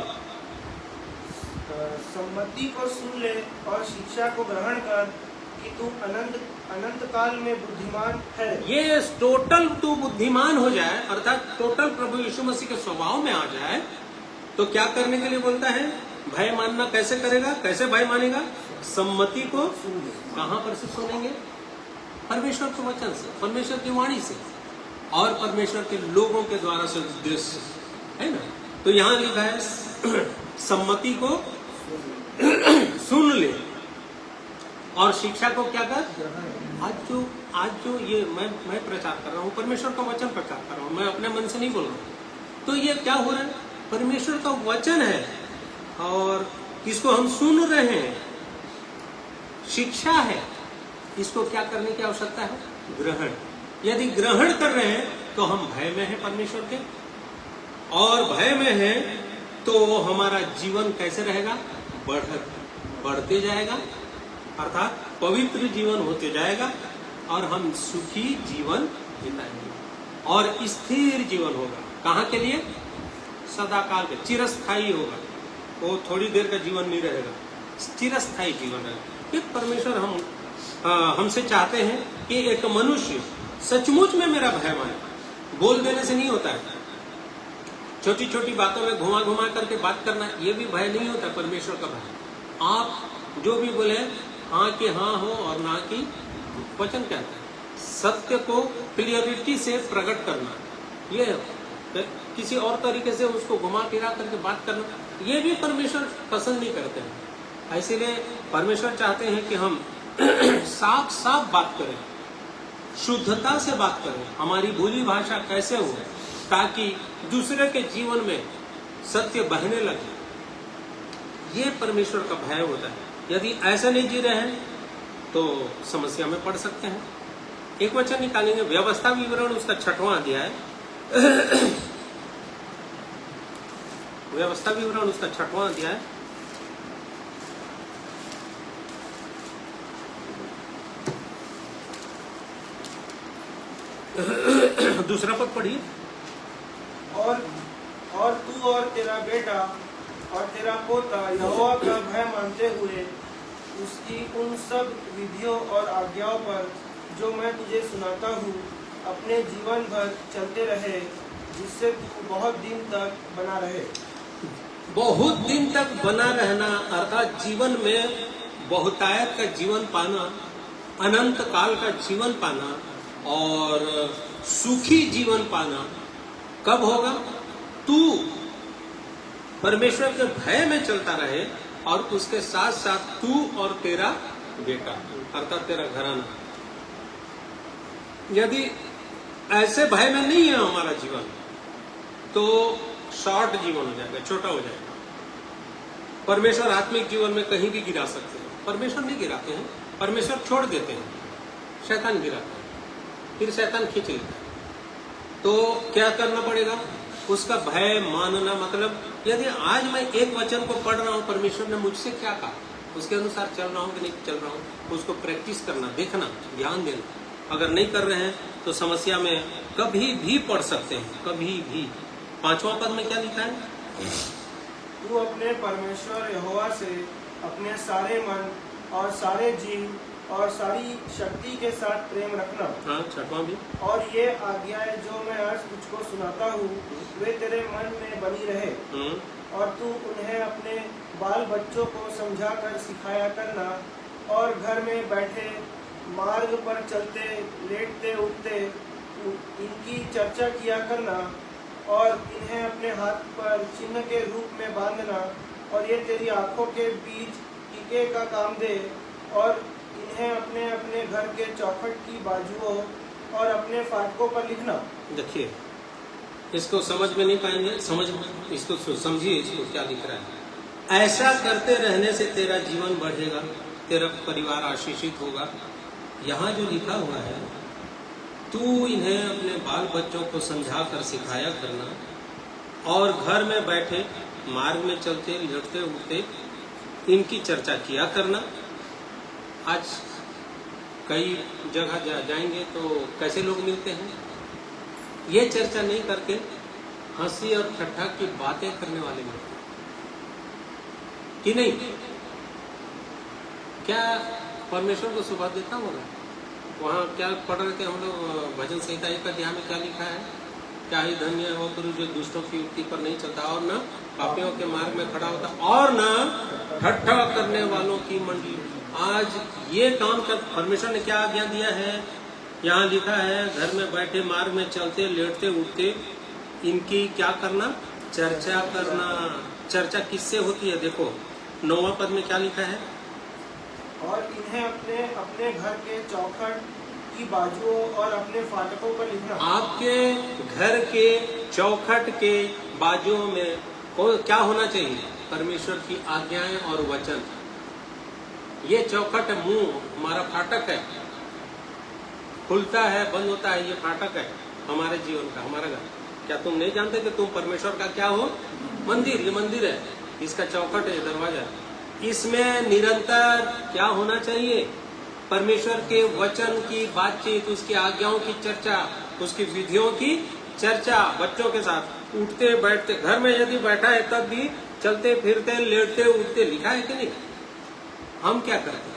सम्मति को सुन ले और शिक्षा को ग्रहण कर कि तू अनंत काल में बुद्धिमान है। ये टोटल तू बुद्धिमान हो जाए, अर्थात टोटल प्रभु यीशु मसीह के स्वभाव में आ जाए, तो क्या करने के लिए बोलता है? भय मानना कैसे करेगा? कैसे भय मानेगा? सम्मति को कहाँ पर से सुनेंगे? परमेश्वर के वचन से, परमेश्वर की वाणी से और परमेश्वर के लोगों के द्वारा से उद्देश्य है ना। तो यहाँ लिखा है सम्मति को सुन ले और शिक्षा को क्या कर। आज जो ये मैं प्रचार कर रहा हूँ, परमेश्वर का वचन प्रचार कर रहा हूँ, मैं अपने मन से नहीं बोल रहा हूँ। तो ये क्या हो रहा है, परमेश्वर का वचन है और इसको हम सुन रहे हैं, शिक्षा है, इसको क्या करने की आवश्यकता है, ग्रहण। यदि ग्रहण कर रहे हैं तो हम भय में हैं परमेश्वर के, और भय में हैं तो हमारा जीवन कैसे रहेगा, बढ़ते जाएगा, अर्थात पवित्र जीवन होते जाएगा और हम सुखी जीवन बिताएंगे और स्थिर जीवन होगा। कहाँ के लिए, सदा काल के, चिरस्थायी होगा। वो थोड़ी देर का जीवन नहीं रहेगा, चिरस्थायी जीवन रहेगा। फिर परमेश्वर हमसे चाहते हैं कि एक मनुष्य सचमुच में मेरा भय माने। बोल देने से नहीं होता है, छोटी छोटी बातों में घुमा घुमा करके बात करना, ये भी भय नहीं होता परमेश्वर का भय। आप जो भी बोले हाँ कि हाँ हो और ना कि वचन कहता है। सत्य को क्लियरिटी से प्रकट करना, ये किसी और तरीके से उसको घुमा फिरा करके बात करना, ये भी परमेश्वर पसंद नहीं करते हैं। इसीलिए परमेश्वर चाहते हैं कि हम साफ साफ बात करें, शुद्धता से बात करें, हमारी बोली भाषा कैसे हो ताकि दूसरे के जीवन में सत्य बहने लगे। ये परमेश्वर का भय होता है। यदि ऐसा नहीं जी रहे हैं तो समस्या में पड़ सकते हैं। एक वचन निकालेंगे, व्यवस्था विवरण उसका 6वां अध्याय, व्यवस्था विवरण उसका 6वां अध्याय, दूसरा पद पढ़िए। और तू और तेरा बेटा और तेरा पोता यहोवा का भय मानते हुए उसकी उन सब विधियों और आज्ञाओं पर जो मैं तुझे सुनाता हूँ अपने जीवन भर चलते रहे, जिससे तू बहुत दिन तक बना रहे। बहुत दिन तक बना रहना अर्थात जीवन में बहुतायत का जीवन पाना, अनंत काल का जीवन पाना और सुखी जीवन पाना कब होगा, तू परमेश्वर के भय में चलता रहे और उसके साथ साथ तू और तेरा बेटा अर्थात तेरा घराना। यदि ऐसे भय में नहीं है हमारा जीवन तो शॉर्ट जीवन हो जाएगा, छोटा हो जाएगा। परमेश्वर आत्मिक जीवन में कहीं भी गिरा सकते हैं, परमेश्वर नहीं गिराते हैं, परमेश्वर छोड़ देते हैं, शैतान गिराता है, फिर शैतान खींच लेता है। तो क्या करना पड़ेगा, उसका भय मानना। मतलब यदि आज मैं एक वचन को पढ़ रहा हूँ, परमेश्वर ने मुझसे क्या कहा, उसके अनुसार चल रहा हूँ कि नहीं चल रहा हूँ, उसको प्रैक्टिस करना, देखना, ध्यान देना। अगर नहीं कर रहे हैं तो समस्या में कभी भी पड़ सकते हैं, कभी भी। 5वां पद में क्या लिखा है, तू अपने परमेश्वर यहोवा से अपने सारे मन और सारे जीव और सारी शक्ति के साथ प्रेम रखना। हाँ, 6वां भी। और ये आज्ञाएं जो मैं आज तुझको सुनाता हूँ वे तेरे मन में बनी रहे, और तू उन्हें अपने बाल बच्चों को समझा कर सिखाया करना, और घर में बैठे, मार्ग पर चलते, लेटते उठते इनकी चर्चा किया करना, और इन्हें अपने हाथ पर चिन्ह के रूप में बांधना, और ये तेरी आंखों के बीच टीके का काम दे, और इन्हें अपने अपने घर के चौखट की बाजुओं और अपने फाटकों पर लिखना। देखिए, इसको समझ में नहीं पाएंगे, इसको समझिए, इसको क्या लिख रहा है। ऐसा करते रहने से तेरा जीवन बढ़ेगा, तेरा परिवार आशीषित होगा। यहाँ जो लिखा हुआ है, तू इन्हें अपने बाल बच्चों को समझा कर सिखाया करना, और घर में बैठे, मार्ग में चलते, लड़ते उठते इनकी चर्चा किया करना। आज कई जगह जाएंगे तो कैसे लोग मिलते हैं, ये चर्चा नहीं करके हंसी और ठट्ठा की बातें करने वाले मिलते हैं कि नहीं। क्या परमेश्वर को सुबह देता होगा? वहाँ क्या पढ़ रहे थे हम लोग, भजन संहिता 1 अध्याय में क्या लिखा है, क्या ही धन्य है वो पुरुष जो दुष्टों की युक्ति पर नहीं चलता और न पापियों के मार्ग में खड़ा होता और न ठट्ठा करने वालों की मंडली। आज ये काम कर, परमेश्वर ने क्या आज्ञा दिया है, यहाँ लिखा है घर में बैठे मार्ग में चलते लेटते उठते इनकी क्या करना, चर्चा करना। चर्चा किससे होती है? देखो 9वां पद में क्या लिखा है? और इन्हें अपने अपने घर के चौखट की बाजुओं और अपने फाटकों पर लिखना। आपके घर के चौखट के बाजुओं में क्या होना चाहिए? परमेश्वर की आज्ञाएं और वचन। ये चौखट मुंह हमारा फाटक है, खुलता है बंद होता है, ये फाटक है हमारे जीवन का, हमारा घर। क्या तुम नहीं जानते कि तुम परमेश्वर का क्या हो? मंदिर। ये मंदिर है, इसका चौखट है, दरवाजा है। इसमें निरंतर क्या होना चाहिए? परमेश्वर के वचन की बातचीत, उसकी आज्ञाओं की चर्चा, उसकी विधियों की चर्चा बच्चों के साथ। उठते बैठते, घर में यदि बैठा है तब भी चलते फिरते लेटते उठते, लिखा है कि नहीं? हम क्या करते हैं?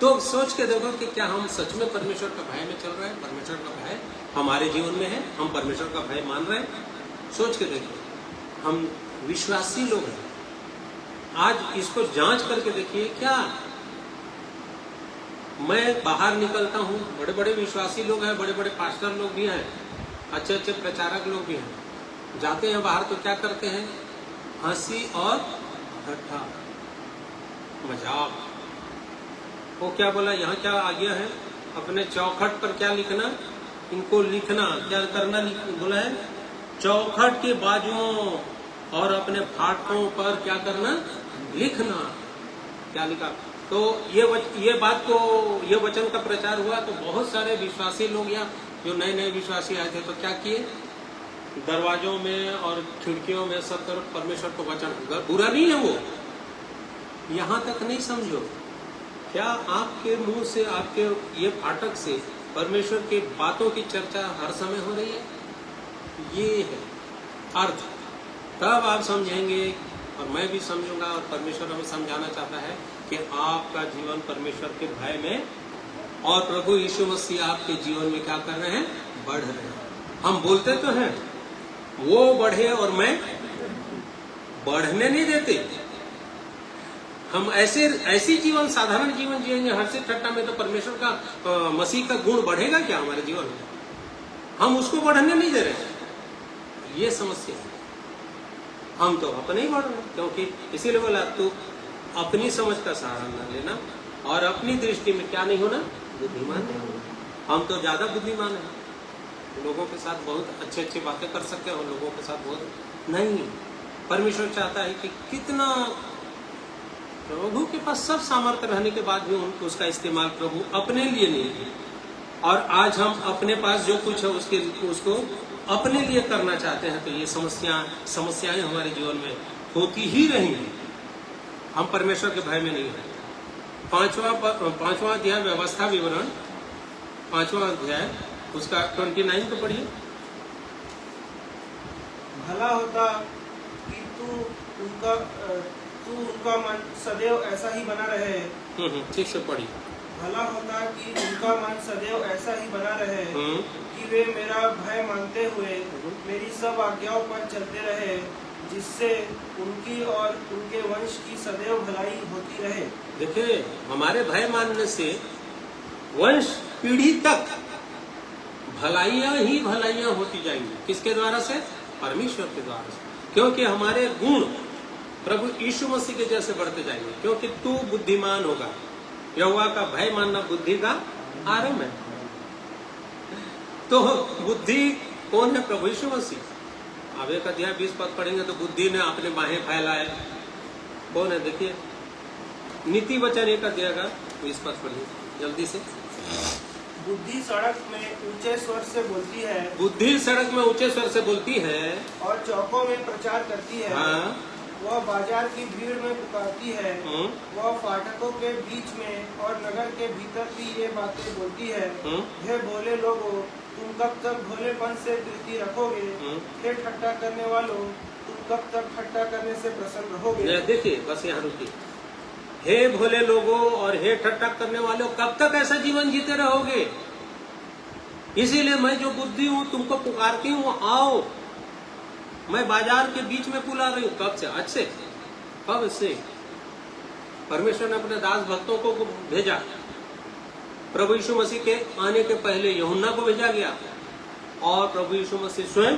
तो सोच के देखो कि क्या हम सच में परमेश्वर का भय में चल रहे हैं? परमेश्वर का भय हमारे जीवन में है? हम परमेश्वर का भय मान रहे हैं? सोच के देखो। हम विश्वासी लोग हैं, आज इसको जांच करके देखिए। क्या मैं बाहर निकलता हूँ, बड़े बड़े विश्वासी लोग हैं, बड़े बड़े पास्टर लोग भी हैं, अच्छे अच्छे प्रचारक लोग भी हैं, जाते हैं बाहर तो क्या करते हैं? हंसी और ठट्ठा, मजाक। वो क्या बोला, यहाँ क्या आज्ञा है? अपने चौखट पर क्या लिखना? इनको लिखना, क्या करना बोला है? चौखट के बाजुओं और अपने फाटकों पर क्या करना? लिखना। क्या लिखा? तो ये बात को, ये वचन का प्रचार हुआ तो बहुत सारे विश्वासी लोग या जो नए नए विश्वासी आए थे तो क्या किए? दरवाजों में और खिड़कियों में सब तरफ परमेश्वर को वचन। बुरा नहीं है वो, यहाँ तक नहीं समझो। क्या आपके मुंह से, आपके ये फाटक से परमेश्वर के बातों की चर्चा हर समय हो रही है? ये है अर्थ। तब आप समझेंगे और मैं भी समझूंगा और परमेश्वर हमें समझाना चाहता है कि आपका जीवन परमेश्वर के भय में, और प्रभु यीशु मसीह आपके जीवन में क्या कर रहे हैं? बढ़ रहे हैं। हम बोलते तो हैं वो बढ़े और मैं बढ़ने नहीं देते। हम ऐसी जीवन, साधारण जीवन जिएंगे हंसी ठट्टा में, तो परमेश्वर का मसीह का गुण बढ़ेगा क्या हमारे जीवन में? हम उसको बढ़ने नहीं दे रहे। ये समस्या है। हम तो अपने ही बढ़ रहे, क्योंकि इसीलिए बोला तू अपनी समझ का सहारा न लेना और अपनी दृष्टि में क्या नहीं होना? बुद्धिमान नहीं होना। हम तो ज्यादा बुद्धिमान हैं, लोगों के साथ बहुत अच्छी अच्छी बातें कर सकते हैं और लोगों के साथ बहुत नहीं। परमेश्वर चाहता है कि कितना, प्रभु के पास सब सामर्थ्य रहने के बाद भी उसका इस्तेमाल प्रभु अपने लिए नहीं है। और आज हम अपने पास जो कुछ है उसको अपने लिए करना चाहते हैं, तो ये समस्याएं हमारे जीवन में होती ही रहेंगी। हम परमेश्वर के भय में नहीं हैं। पांचवा अध्याय व्यवस्था विवरण, 5वां अध्याय, उसका 29 को पढ़िए। भला होता कि तू उनका मन सदैव ऐसा ही बना रहे। ठीक से पढ़िए। भला होता कि उनका मन सदैव ऐसा ही बना रहे कि वे मेरा भय मानते हुए मेरी सब आज्ञाओं पर चलते रहे, जिससे उनकी और उनके वंश की सदैव भलाई होती रहे। देखिए, हमारे भय मानने से वंश पीढ़ी तक भलाइयां ही भलाइयां होती जाएंगी। किसके द्वारा से? परमेश्वर के द्वारा से। क्योंकि हमारे गुण प्रभु यीशु मसीह के जैसे बढ़ते जाएंगे। क्योंकि तू बुद्धिमान होगा। यहोवा का भय मानना बुद्धि का आरंभ है। तो बुद्धि कौन है? प्रभु यीशु मसीह। अब 1 अध्याय 20 पद पढ़ेंगे तो बुद्धि ने अपने बाहें फैलाए। कौन है? देखिए, नीति वचन 1 अध्याय का 20 पद पढ़िए जल्दी से। बुद्धि सड़क में ऊंचे स्वर से बोलती है। बुद्धि सड़क में ऊंचे स्वर से बोलती है और चौकों में प्रचार करती है। हाँ। वह बाजार की भीड़ में पुकारती है। वह फाटकों के बीच में और नगर के भीतर भी ये बातें बोलती है। हे भोले लोगों, तुम कब तक भोलेपन से प्रीति रखोगे? हे ठट्टा करने वालों, तुम कब तक ठट्टा करने से प्रसन्न रहोगे? देखिए, बस यहाँ रुकिए। हे भोले लोगों और हे ठट्टा करने वालों, कब तक ऐसा जीवन जीते रहोगे? इसीलिए मैं जो बुद्धि हूँ तुमको पुकारती हूँ, आओ। मैं बाजार के बीच में बुला रही हूँ। कब से? आज से? कब से? परमेश्वर ने अपने दास भक्तों को भेजा प्रभु यीशु मसीह के आने के पहले यूहन्ना को भेजा गया, और प्रभु यीशु मसीह स्वयं,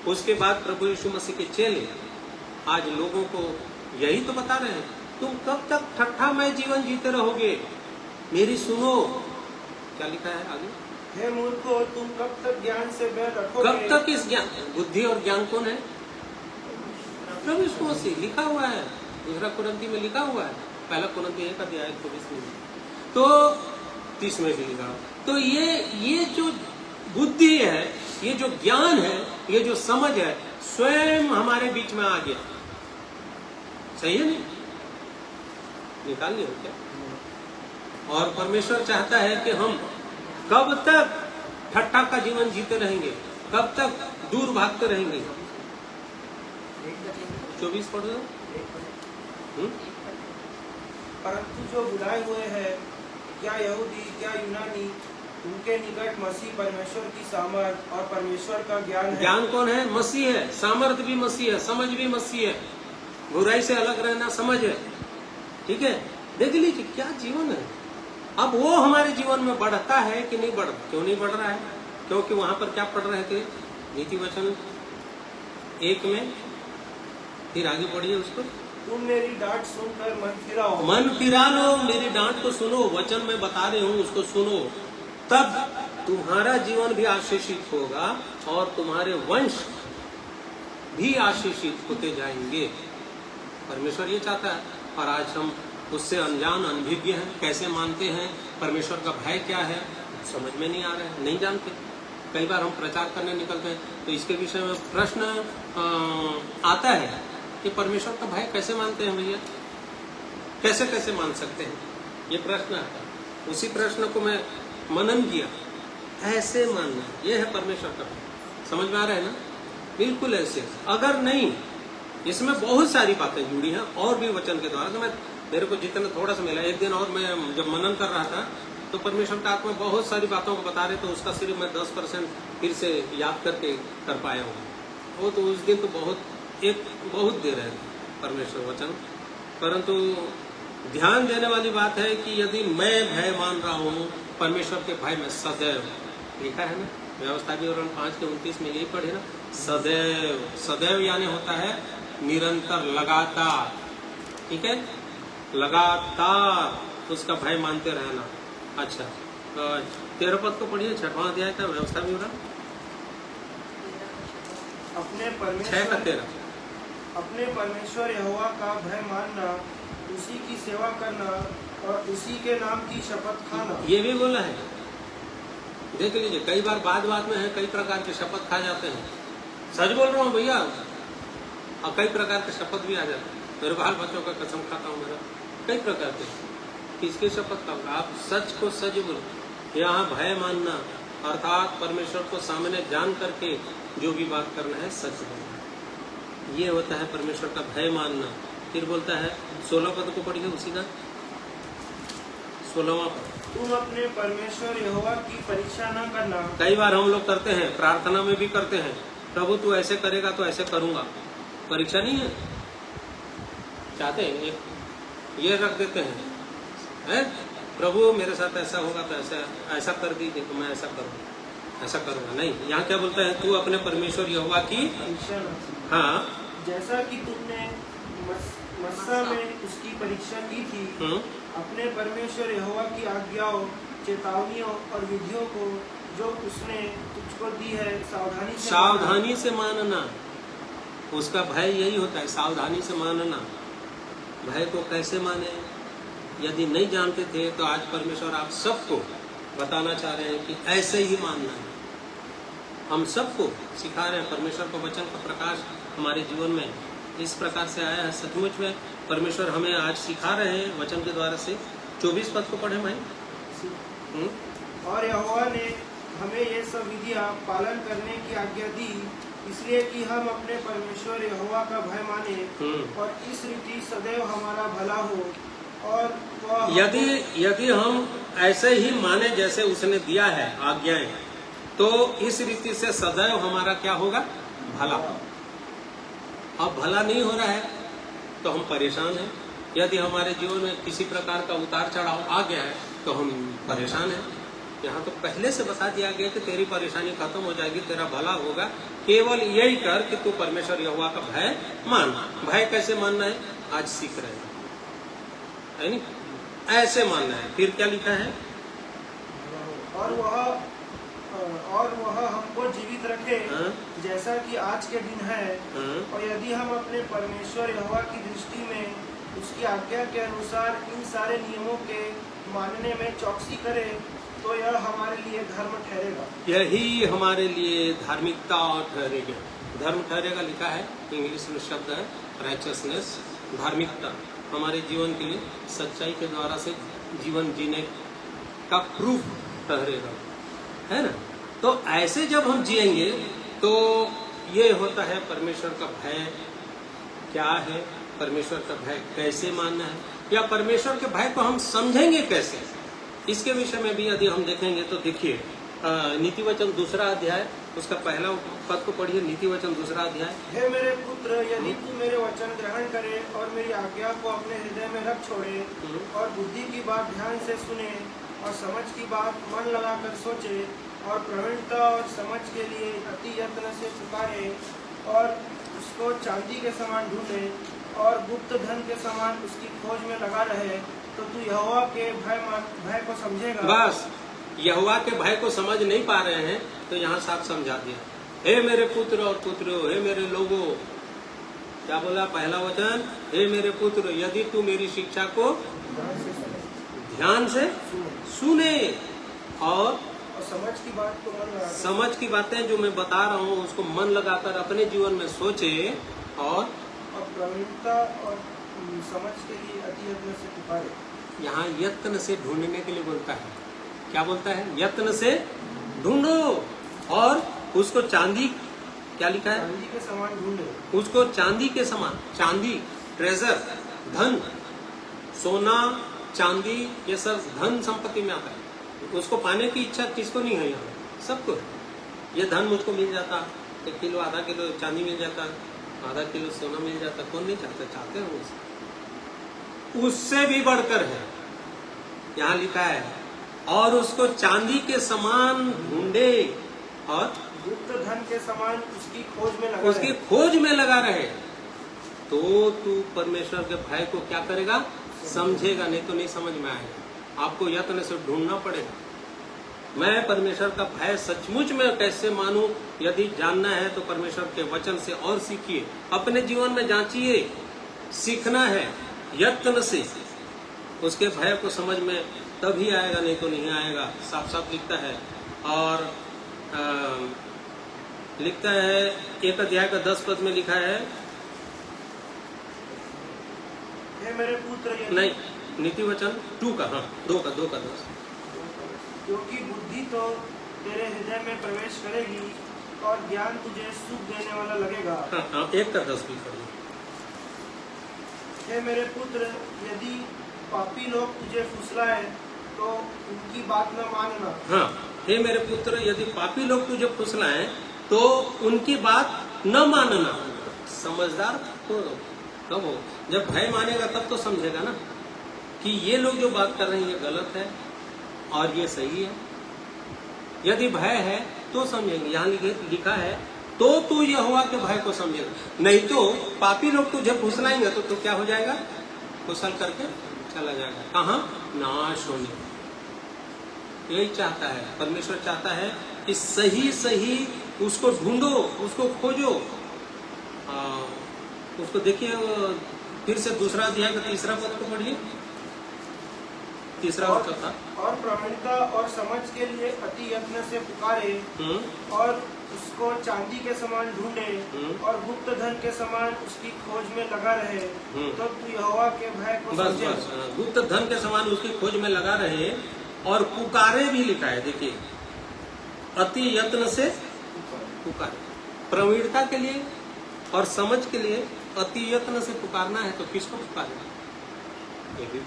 उसके बाद प्रभु यीशु मसीह के चेले आज लोगों को यही तो बता रहे हैं, तुम कब तक ठट्ठामय जीवन जीते रहोगे, मेरी सुनो। क्या लिखा है आगे? हे मूर्खों, तुम कब तक ज्ञान से बैर रखोगे? कब तक इस ज्ञान, बुद्धि और ज्ञान कौन है? प्रभु यीशु मसीह। लिखा हुआ है, दूसरा कुरिन्थी में लिखा हुआ है, पहला कुरिन्थी 1:24 में, तो 30 में भी लिखा। तो ये जो बुद्धि है, ये जो ज्ञान है, ये जो समझ है, स्वयं हमारे बीच में आ गया। सही है नहीं? निकाल लिया क्या? और परमेश्वर चाहता है कि हम कब तक ठट्ठा का जीवन जीते रहेंगे, कब तक दूर भागते रहेंगे। 24 पढ़ लो। परंतु जो बुलाए हुए हैं, क्या यहूदी क्या यूनानी, उनके निकट मसीह परमेश्वर की सामर्थ और परमेश्वर का ज्ञान है। ज्ञान कौन है? मसीह है। सामर्थ भी मसीह है, समझ भी मसीह है, बुराई से अलग रहना समझ है। ठीक है, देख लीजिए क्या जीवन है। अब वो हमारे जीवन में बढ़ता है कि नहीं बढ़ता? क्यों नहीं बढ़ रहा है? क्योंकि वहां पर क्या पढ़ रहे थे? नीति वचन 1 में, फिर आगे पढ़िए उसको। तुम मेरी डांट सुनकर मन फिराओ। मन फिरा लो, मेरी डांट को सुनो, वचन में बता रही हूँ उसको सुनो, तब तुम्हारा जीवन भी आशीषित होगा और तुम्हारे वंश भी आशीषित होते जाएंगे। परमेश्वर ये चाहता है, और आज हम उससे अनजान अनभिज्ञ हैं। कैसे मानते हैं? परमेश्वर का भय क्या है समझ में नहीं आ रहा है, नहीं जानते। कई बार हम प्रचार करने निकलते हैं तो इसके विषय में प्रश्न आता है कि परमेश्वर का भय कैसे मानते हैं भैया, कैसे कैसे मान सकते हैं, ये प्रश्न आता है। उसी प्रश्न को मैं मनन किया, ऐसे मानना, ये है परमेश्वर का भय। समझ में आ रहा है ना? बिल्कुल ऐसे। अगर नहीं, इसमें बहुत सारी बातें जुड़ी हैं और भी वचन के द्वारा। तो मेरे को जितना थोड़ा सा मिला, एक दिन और मैं जब मनन कर रहा था तो परमेश्वर का आत्मा बहुत सारी बातों को बता रहे, तो उसका सिर्फ मैं 10% फिर से याद करके कर पाया हूँ। वो तो उस दिन तो बहुत दे रहे थे परमेश्वर वचन। परंतु ध्यान देने वाली बात है कि यदि मैं भय मान रहा हूँ, परमेश्वर के भय में सदैव, लिखा है ना व्यवस्था विवरण 5:29 में, यही पढ़े ना, सदैव। सदैव यानी होता है निरंतर, लगातार। ठीक है, लगातार उसका भय मानते रहना। अच्छा, 13 पद को पढ़िए, 6वां अध्याय का व्यवस्था विवरण, अपने 6:13। अपने परमेश्वर यहोवा का भय मानना, उसी की सेवा करना और उसी के नाम की शपथ खाना। ये भी बोला है, देख लीजिए। कई बार बाद में है, कई प्रकार के शपथ खा जाते हैं। सच बोल रहा हूँ भैया, और कई प्रकार के शपथ भी आ जाते हैं। मेरे बाल बच्चों का कसम खाता हूँ, मेरा कई प्रकार के। किसके शपथ खाओगे? आप सच को सच बोलो। यहाँ भय मानना अर्थात परमेश्वर को सामने जान करके जो भी बात करना है सच बोलना, ये होता है परमेश्वर का भय मानना। फिर बोलता है 16 पद को पढ़िए, उसी का 16वां पद। तुम अपने परमेश्वर यहोवा की परीक्षा न करना। कई बार हम लोग करते हैं, प्रार्थना में भी करते हैं, प्रभु तू ऐसे करेगा तो ऐसे करूंगा। परीक्षा नहीं है, चाहते हैं ये रख देते हैं, प्रभु मेरे साथ ऐसा होगा तो ऐसा कर दीजिए तो मैं ऐसा करूँगा, ऐसा करूँगा। नहीं, यहाँ क्या बोलता है? तू अपने परमेश्वर यहोवा की परीक्षा न करना। हाँ, जैसा कि तुमने मस्सा में उसकी परीक्षा की थी, अपने परमेश्वर यहोवा की आज्ञाओं, चेतावनियों और विधियों को जो उसने तुझको दी है सावधानी से मानना। उसका भय यही होता है, सावधानी से मानना। भय को कैसे माने? यदि नहीं जानते थे तो आज परमेश्वर आप सबको बताना चाह रहे हैं कि ऐसे ही मानना है। हम सबको सिखा रहे हैं, परमेश्वर का वचन का प्रकाश हमारे जीवन में इस प्रकार से आया है। सचमुच में परमेश्वर हमें आज सिखा रहे हैं वचन के द्वारा से। 24 पद को पढ़े भाई। और यहोवा ने हमें ये सब विधियां पालन करने की आज्ञा दी, इसलिए कि हम अपने परमेश्वर यहोवा का भय माने और इस रीति सदैव हमारा भला हो। और यदि हम ऐसे ही माने जैसे उसने दिया है आज्ञाएं, तो इस रीति से सदैव हमारा क्या होगा? भला। अब भला नहीं हो रहा है तो हम परेशान हैं। यदि हमारे जीवन में किसी प्रकार का उतार चढ़ाव आ गया है तो हम परेशान हैं। यहाँ तो पहले से बता दिया गया कि तेरी परेशानी खत्म हो जाएगी, तेरा भला होगा, केवल यही कर कि तू परमेश्वर यहोवा का भय मान। भय कैसे मानना है आज सीख रहे हैं, है नहीं? ऐसे मानना है। फिर क्या लिखा है? और वह हमको जीवित रखे जैसा कि आज के दिन है। और यदि हम अपने परमेश्वर यहोवा की दृष्टि में उसकी आज्ञा के अनुसार इन सारे नियमों के मानने में चौकसी करें तो यह हमारे लिए धर्म ठहरेगा। यही हमारे लिए धार्मिकता ठहरेगा। धर्म ठहरेगा लिखा है, इंग्लिश में शब्द है राइचसनेस, धार्मिकता। हमारे जीवन के लिए सच्चाई के द्वारा से जीवन जीने का प्रूफ ठहरेगा, है ना? तो ऐसे जब हम जिएंगे तो ये होता है परमेश्वर का भय क्या है, परमेश्वर का भय कैसे मानना है, या परमेश्वर के भय को हम समझेंगे कैसे, इसके विषय में भी यदि हम देखेंगे तो देखिए नीति वचन 2 अध्याय उसका पहला पद को पढ़िए। नीति वचन 2 अध्याय। हे मेरे पुत्र, यदि तू मेरे वचन ग्रहण करे और मेरी आज्ञा को अपने हृदय में रख छोड़े और बुद्धि की बात ध्यान से सुने और समझ की बात मन लगाकर सोचे और प्रवीणता और समझ के लिए अति यत्न से पुकारे और उसको चांदी के समान ढूंढे और गुप्त धन के समान उसकी खोज में लगा रहे तो तू यहोवा के भय को समझेगा। बस यहोवा के भय को समझ नहीं पा रहे हैं तो यहाँ साफ समझा दिया। हे मेरे पुत्र और पुत्रों, हे मेरे लोगों, क्या बोला पहला वचन? हे मेरे पुत्र, यदि तू मेरी शिक्षा को ध्यान से सुने और समझ की बात को मन लगा, समझ की बातें जो मैं बता रहा हूँ उसको मन लगाकर अपने जीवन में सोचे और प्रवीणता और समझ के लिए अति यत्न से पुकारे। यहाँ यत्न से ढूंढने के लिए बोलता है। क्या बोलता है? यत्न से ढूंढो और उसको चांदी, क्या लिखा है? चांदी के समान ढूंढो। उसको चांदी के समान, चांदी ट्रेजर, धन, सोना चांदी, ये सब धन संपत्ति में आता है। उसको पाने की इच्छा किसको नहीं है? यहाँ सबको। ये धन मुझको मिल जाता, 1 किलो आधा किलो चांदी मिल जाता, आधा किलो सोना मिल जाता, कौन नहीं चाहता? चाहते हो उससे भी बढ़कर है। यहाँ लिखा है और उसको चांदी के समान ढूंढे और गुप्त धन के समान उसकी खोज में लगा रहे तो तू परमेश्वर के भय को क्या करेगा? समझेगा, नहीं तो नहीं समझ में आएगा। आपको यत्न से ढूंढना पड़ेगा। मैं परमेश्वर का भय सचमुच में कैसे मानूं, यदि जानना है तो परमेश्वर के वचन से और सीखिए, अपने जीवन में जांचिए। सीखना है यत्न से, उसके भय को समझ में तभी आएगा, नहीं तो नहीं आएगा। साफ साफ लिखता है। और लिखता है 1 अध्याय का 10 पद में लिखा है, हे मेरे पुत्र, नहीं नीति वचन 2 का, हाँ 2 का 10, क्योंकि बुद्धि तो तेरे हृदय में प्रवेश करेगी और ज्ञान तुझे सुख देने वाला लगेगा। हाँ 1 का 10 भी कर। हे मेरे पुत्र, यदि पापी लोग तुझे फुसलाए तो उनकी बात न मानना। हाँ, हे मेरे पुत्र, यदि पापी लोग तुझे फुसलाएं तो उनकी बात न मानना। समझदार तो कब हो? जब भय मानेगा तब तो समझेगा ना कि ये लोग जो बात कर रहे हैं ये गलत है और ये सही है। यदि भय है तो समझेंगे। यहाँ लिखा है तो तू यहोवा के भय को समझेगा, नहीं तो पापी लोग तुझे फुसलाएंगे तो तू क्या हो जाएगा? कुशल करके चला जाएगा। कहाँ? नाश होने। यही चाहता है परमेश्वर, चाहता है कि सही सही उसको ढूंढो, उसको खोजो। उसको देखिए फिर से 2 अध्याय का 3 पद को पढ़िए, 3 और 4। और प्रवीणता और समझ के लिए अति यत्न से पुकारे और उसको चांदी के समान ढूंढे और गुप्त धन के समान उसकी खोज में लगा रहे तो तू यहोवा के भय को समझे। बस गुप्त धन के समान उसकी खोज में लगा रहे और पुकारे भी लिखा है। देखिए अति यत्न से पुकारे, प्रवीणता के लिए और समझ के लिए अति यत्न से पुकारना है तो किसको पुकारें? ये भी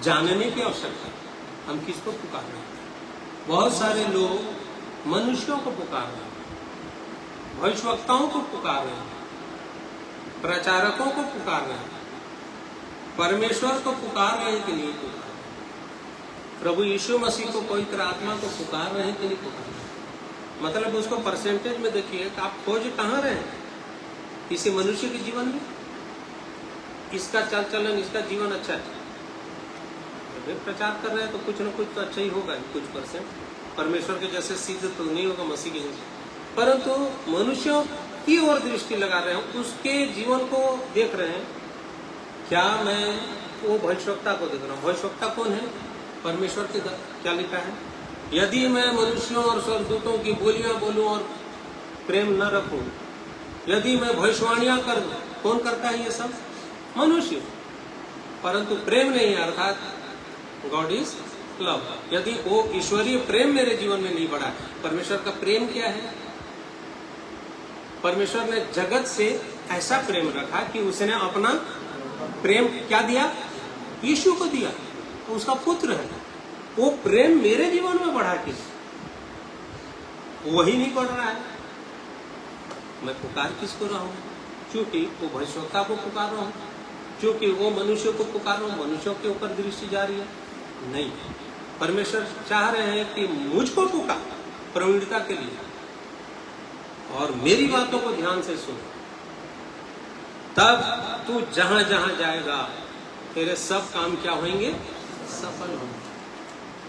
जानने की आवश्यकता, हम किसको पुकार रहे हैं? बहुत सारे लोग मनुष्यों को पुकार रहे हैं, भविष्यवक्ताओं को पुकार रहे हैं, प्रचारकों को पुकार रहे हैं, परमेश्वर को पुकार रहे हैं कि नहीं पुकार रहे हैं? प्रभु यीशु मसीह को पवित्र आत्मा को पुकार रहे हैं कि नहीं पुकार रहे? मतलब उसको परसेंटेज में देखिए कि आप खोज कहाँ रहे हैं किसी मनुष्य के जीवन में। इसका चाल चलन, इसका जीवन अच्छा है, वे प्रचार कर रहे हैं तो कुछ ना कुछ तो अच्छा ही होगा, कुछ परसेंट। परमेश्वर के जैसे सिद्ध तो नहीं होगा मसीह के जैसे, परंतु मनुष्यों की ओर दृष्टि लगा रहे हैं, उसके जीवन को देख रहे हैं। क्या मैं वो भविष्यवक्ता को देख रहा हूँ? भविष्यवक्ता कौन है? परमेश्वर के क्या लिखा है? यदि मैं मनुष्यों और स्वर्गदूतों की बोलियां बोलूं और प्रेम न रखूं, यदि मैं भविष्यवाणियां कर दूं, कौन करता है ये सब? मनुष्य। परंतु प्रेम नहीं, अर्थात गॉड इज लव। यदि वो ईश्वरीय प्रेम मेरे जीवन में नहीं बढ़ा, परमेश्वर का प्रेम क्या है? परमेश्वर ने जगत से ऐसा प्रेम रखा कि उसने अपना प्रेम क्या दिया? यीशु को दिया, तो उसका पुत्र है। वो प्रेम मेरे जीवन में बढ़ा किस? वही नहीं बढ़ रहा है। मैं पुकार किसको रहा हूं? क्योंकि वो भविष्यवक्ता को पुकार रहा हूं, क्योंकि वो मनुष्य को पुकार रहा हूं, मनुष्यों के ऊपर दृष्टि जा रही है? नहीं, परमेश्वर चाह रहे हैं कि मुझको पुकार प्रवीणता के लिए, और मेरी बातों को ध्यान से सुन, तब तू जहां जहां जाएगा तेरे सब काम क्या होंगे? सफल होंगे।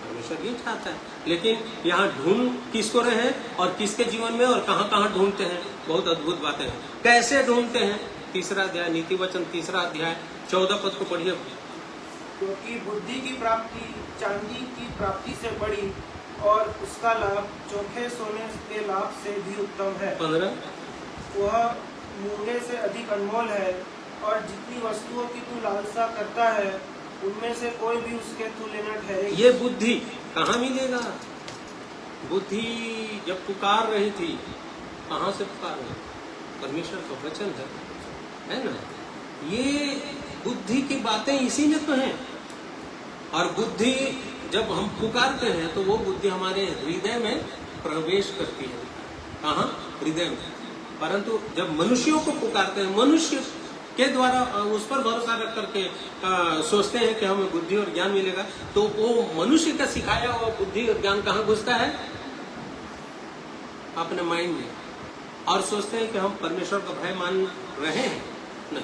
परमेश्वर ये चाहता है। लेकिन यहाँ ढूंढ किसको रहे हैं और किसके जीवन में और कहाँ कहाँ ढूंढते हैं? बहुत अद्भुत बातें हैं। कैसे ढूंढते हैं? 3 अध्याय नीति वचन 3 अध्याय 14 पद को पढ़िए। क्योंकि बुद्धि की प्राप्ति चांदी की प्राप्ति से बड़ी और उसका लाभ चोखे सोने के लाभ से भी उत्तम है। 15 वह मूंगे से अधिक अनमोल है, और जितनी वस्तुओं की तू लालसा करता है उनमें से कोई भी उसके तुल्य न ठहरेगी। ये बुद्धि कहाँ मिलेगा? बुद्धि जब पुकार रही थी, कहाँ से पुकार रही? परमेश्वर का वचन है ना? ये बुद्धि की बातें इसी में तो हैं। और बुद्धि जब हम पुकारते हैं तो वो बुद्धि हमारे हृदय में प्रवेश करती है। कहाँ? हृदय में। परंतु जब मनुष्यों को पुकारते हैं, मनुष्य के द्वारा उस पर भरोसा रख करके सोचते हैं कि हमें बुद्धि और ज्ञान मिलेगा, तो वो मनुष्य का सिखाया हुआ बुद्धि और ज्ञान कहाँ घुसता है? अपने माइंड में, और सोचते हैं कि हम परमेश्वर का भय मान रहे हैं। नहीं,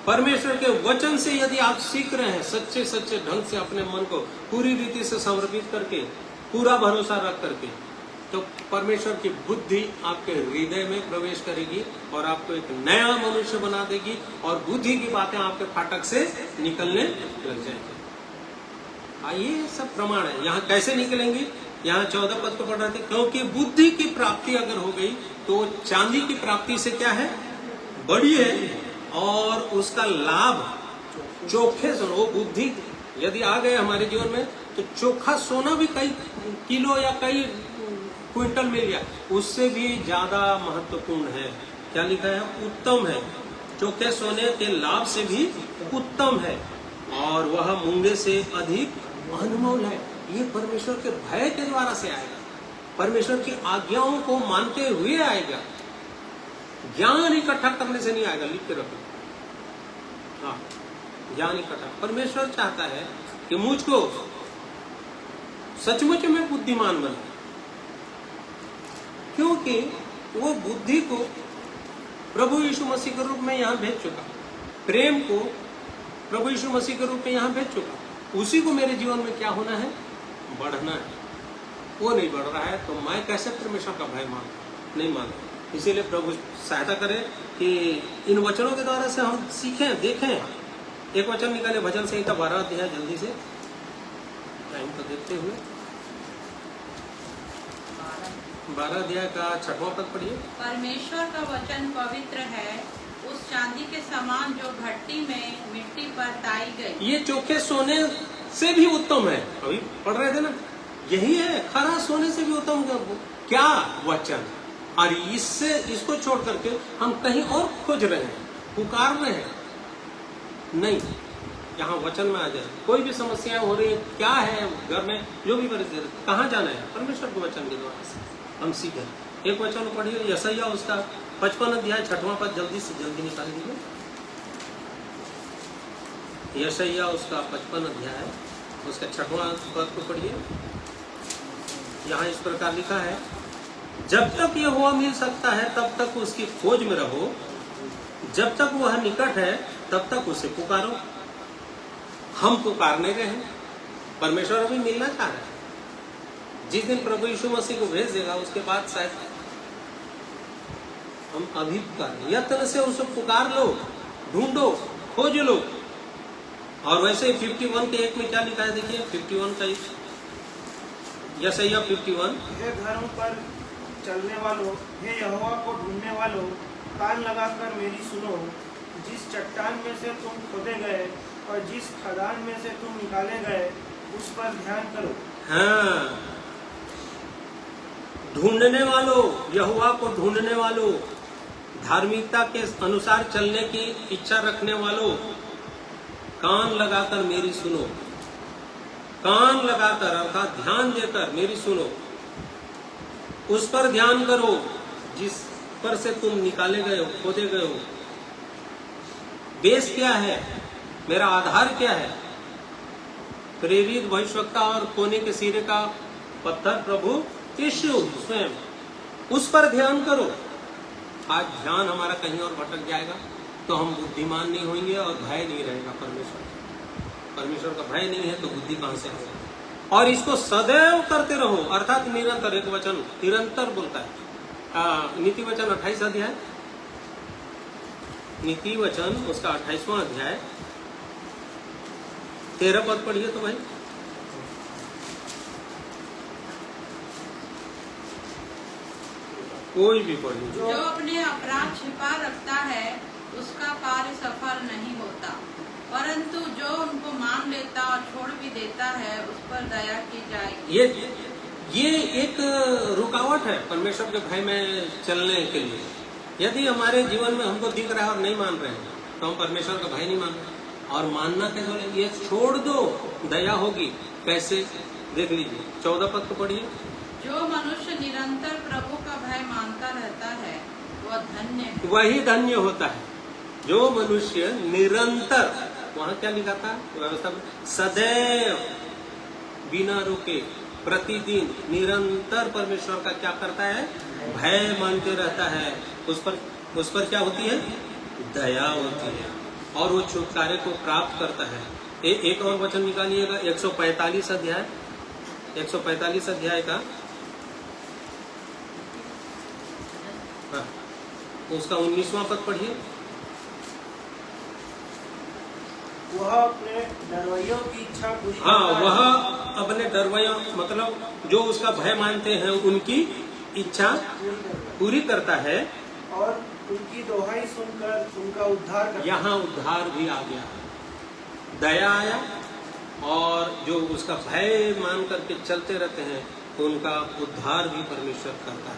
परमेश्वर के वचन से यदि आप सीख रहे हैं सच्चे सच्चे ढंग से अपने मन को पूरी रीति से समर्पित करके, पूरा भरोसा रख करके, तो परमेश्वर की बुद्धि आपके हृदय में प्रवेश करेगी और आपको एक नया मनुष्य बना देगी, और बुद्धि की बातें आपके फाटक से निकलने लग जाएंगी। ये सब प्रमाण है। यहाँ कैसे निकलेंगी? यहाँ 14 पद को पढ़ रहे थे, क्योंकि बुद्धि की प्राप्ति अगर हो गई तो चांदी की प्राप्ति से क्या है? बड़ी है, और उसका लाभ चोखे सोना। वो बुद्धि यदि आ गए हमारे जीवन में तो चोखा सोना भी कई किलो या कई क्विंटल मिल गया, उससे भी ज्यादा महत्वपूर्ण है। क्या लिखा है? उत्तम है। चोखे सोने के लाभ से भी उत्तम है, और वह मूंगे से अधिक अनमोल है। ये परमेश्वर के भय के द्वारा से आएगा, परमेश्वर की आज्ञाओं को मानते हुए आएगा। ज्ञान इकट्ठा करने से नहीं आएगा। लिख के रखो। हाँ, ज्ञान इकट्ठा। परमेश्वर चाहता है कि मुझको सचमुच में बुद्धिमान बने, क्योंकि वो बुद्धि को प्रभु यीशु मसीह के रूप में यहाँ भेज चुका, प्रेम को प्रभु यीशु मसीह के रूप में यहाँ भेज चुका। उसी को मेरे जीवन में क्या होना है? बढ़ना है। वो नहीं बढ़ रहा है तो मैं कैसे परमेश्वर का भय मानूं? नहीं मानूं। इसीलिए प्रभु सहायता करे कि इन वचनों के द्वारा से हम सीखें, देखें। एक वचन निकाले भजन संहिता 12 अध्याय, जल्दी से टाइम को देखते हुए 12 अध्याय का 6वां पद पढ़िए। परमेश्वर का वचन पवित्र है, उस चांदी के समान जो भट्टी में मिट्टी पर ताई गई। ये चोखे सोने से भी उत्तम है। अभी पढ़ रहे थे ना, यही है। खरा सोने से भी उत्तम क्या वचन। और इसको छोड़ करके हम कहीं और खोज रहे हैं, पुकार रहे हैं। नहीं, यहाँ वचन में आ जाए। कोई भी समस्या हो रही है, क्या है घर में, जो भी परिस्थिति, कहाँ जाना है? परमेश्वर के वचन के द्वारा से हम सीखें। एक वचन पढ़िए, यशायाह उसका 55 अध्याय 6वां पद, जल्दी से जल्दी निकाल दीजिए। यशायाह उसका 55 अध्याय उसका 6वां पद को पढ़िए। यहाँ इस प्रकार लिखा है, जब तक यहोवा मिल सकता है तब तक उसकी खोज में रहो, जब तक वह निकट है तब तक उसे पुकारो। हम पुकारने रहे हैं, परमेश्वर अभी मिलना चाह रहा है। जिस दिन प्रभु यीशु मसीह को भेज देगा उसके बाद शायद हम अभी पुकार, यत्न से उसे पुकार लो, ढूंढो, खोज लो। और वैसे 51 के 1 में क्या लिखा है देखिए, 51 का 1, यशायाह 51। हे धर्म पर चलने वालों, हे यहोवा को ढूंढने वालों, कान लगाकर मेरी सुनो। जिस चट्टान में से तुम खोदे गए और जिस खदान में से तुम निकाले गए, उस पर ध्यान करो। हाँ, ढूंढने वालों, यहोवा को ढूंढने वालों, धार्मिकता के अनुसार चलने की इच्छा रखने वालों, कान लगाकर मेरी सुनो। कान लगाकर अर्थात ध्यान देकर मेरी सुनो, उस पर ध्यान करो जिस पर से तुम निकाले गए हो, खोदे गए हो। बेस क्या है, मेरा आधार क्या है? प्रेरित भविष्यवक्ता और कोने के सिरे का पत्थर प्रभु यीशु स्वयं, उस पर ध्यान करो। आज ध्यान हमारा कहीं और भटक जाएगा तो हम बुद्धिमान नहीं होंगे और भय नहीं रहेगा परमेश्वर का भय नहीं है तो बुद्धि कहां से आएगी। और इसको सदैव करते रहो, अर्थात निरंतर, एक वचन निरंतर बोलता है। नीति वचन 28 अध्याय, नीति वचन उसका 28वां अध्याय 13 पद पढ़िए तो भाई। कोई भी पढ़िए। जो अपने अपराध छिपा रखता है उसका कार्य सफल नहीं होता, परंतु जो उनको मान लेता और छोड़ भी देता है उस पर दया की जाएगी। ये एक रुकावट है परमेश्वर के भय में चलने के लिए। यदि हमारे जीवन में हमको दिख रहा है और नहीं मान रहे हैं तो हम परमेश्वर का भय नहीं मान रहे। और मानना कैसे बोले, ये छोड़ दो, दया होगी। कैसे, देख लीजिए 14 पद को पढ़िए। जो मनुष्य निरंतर प्रभु का भय मानता रहता है वह धन्य है। वही धन्य होता है जो मनुष्य निरंतर, वहां क्या लिखा था व्यवस्था में, सदैव बिना रुके प्रतिदिन निरंतर परमेश्वर का क्या करता है, भय मानते रहता है। उस पर क्या होती है, दया होती है और वो छुटकारे को प्राप्त करता है। एक और वचन निकालिएगा 145 अध्याय, 145 अध्याय का, हाँ, उसका 19वां पद पढ़िए। वह अपने डरवैयों की इच्छा पूरी हाँ, करता है। वह अपने डरवैयों मतलब जो उसका भय मानते हैं उनकी इच्छा पूरी करता है और उनकी दोहाई सुनकर उनका उद्धार करता है। यहाँ उद्धार भी आ गया, दया आया और जो उसका भय मान करके चलते रहते हैं उनका उद्धार भी परमेश्वर करता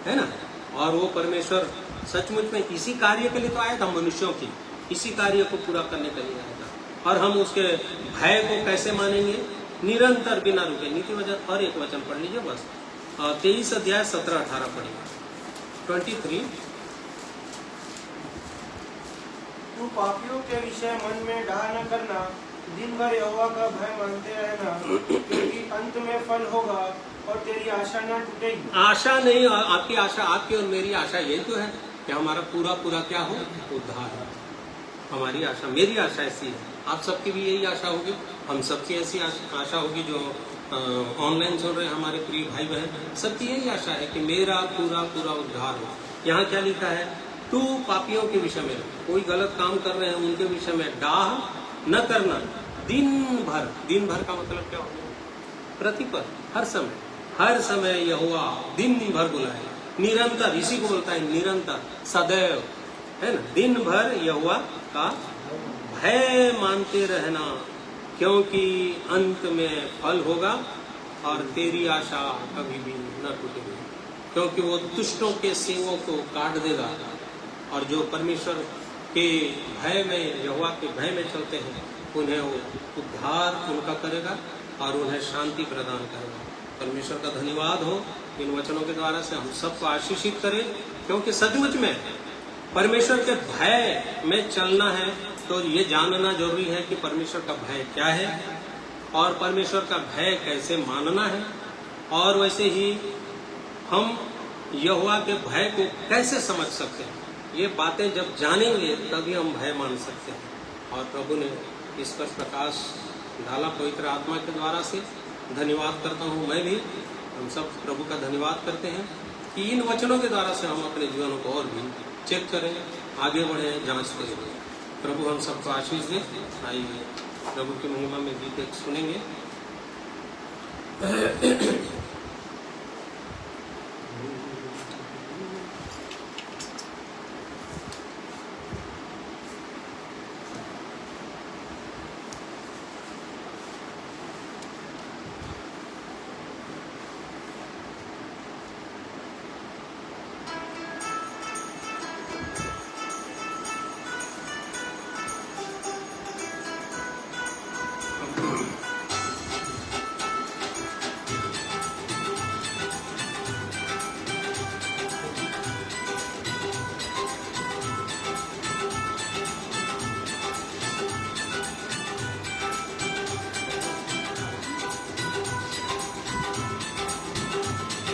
है ना। और वो परमेश्वर सचमुच में इसी कार्य के लिए तो आया था, मनुष्यों की इसी कार्य को पूरा करने के लिए आया था। और हम उसके भय को कैसे मानेंगे, निरंतर बिना रुके। नीति वचन और एक वचन पढ़ लीजिए बस, 23 अध्याय 17-18 पढ़िए, 23। तू पापियों के विषय मन में डाह न करना, दिन भर यहोवा का भय मानते रहना, क्योंकि अंत में फल होगा और तेरी आशा न टूटेगी। आशा नहीं, आपकी आशा, आपकी और मेरी आशा यही तो है कि हमारा पूरा क्या हो, उद्धार हो। हमारी आशा, मेरी आशा ऐसी है, आप सबकी भी यही आशा होगी, हम सबकी ऐसी आशा होगी जो ऑनलाइन सुन रहे हैं हमारे प्रिय भाई बहन, सबकी यही आशा है कि मेरा पूरा उद्धार हो। यहाँ क्या लिखा है, तू पापियों के विषय में, कोई गलत काम कर रहे हैं उनके विषय में डाह न करना, दिन भर का मतलब क्या होगा, प्रतिपल, हर समय यहोवा दिन भर बुलाए, निरंतर, इसी को बोलता है निरंतर, सदैव, है ना। दिन भर यहोवा का भय मानते रहना, क्योंकि अंत में फल होगा और तेरी आशा कभी भी न टूटेगी, क्योंकि वो दुष्टों के सींगों को काट देगा। और जो परमेश्वर के भय में, यहोवा के भय में चलते हैं उन्हें वो उद्धार उनका करेगा और उन्हें शांति प्रदान करेगा। परमेश्वर का धन्यवाद हो, इन वचनों के द्वारा से हम सबको आशीषित करें, क्योंकि सचमुच में परमेश्वर के भय में चलना है तो ये जानना जरूरी है कि परमेश्वर का भय क्या है और परमेश्वर का भय कैसे मानना है, और वैसे ही हम यहोवा के भय को कैसे समझ सकते हैं। ये बातें जब जानेंगे तभी हम भय मान सकते हैं। और प्रभु ने इस पर प्रकाश डाला पवित्र आत्मा के द्वारा से। धन्यवाद करता हूँ मैं भी, हम सब प्रभु का धन्यवाद करते हैं कि इन वचनों के द्वारा से हम अपने जीवनों को और भी चेक करें, आगे बढ़ें, जांच करें। प्रभु हम सबको आशीष दे। आइए प्रभु की महिमा में गीत एक सुनेंगे।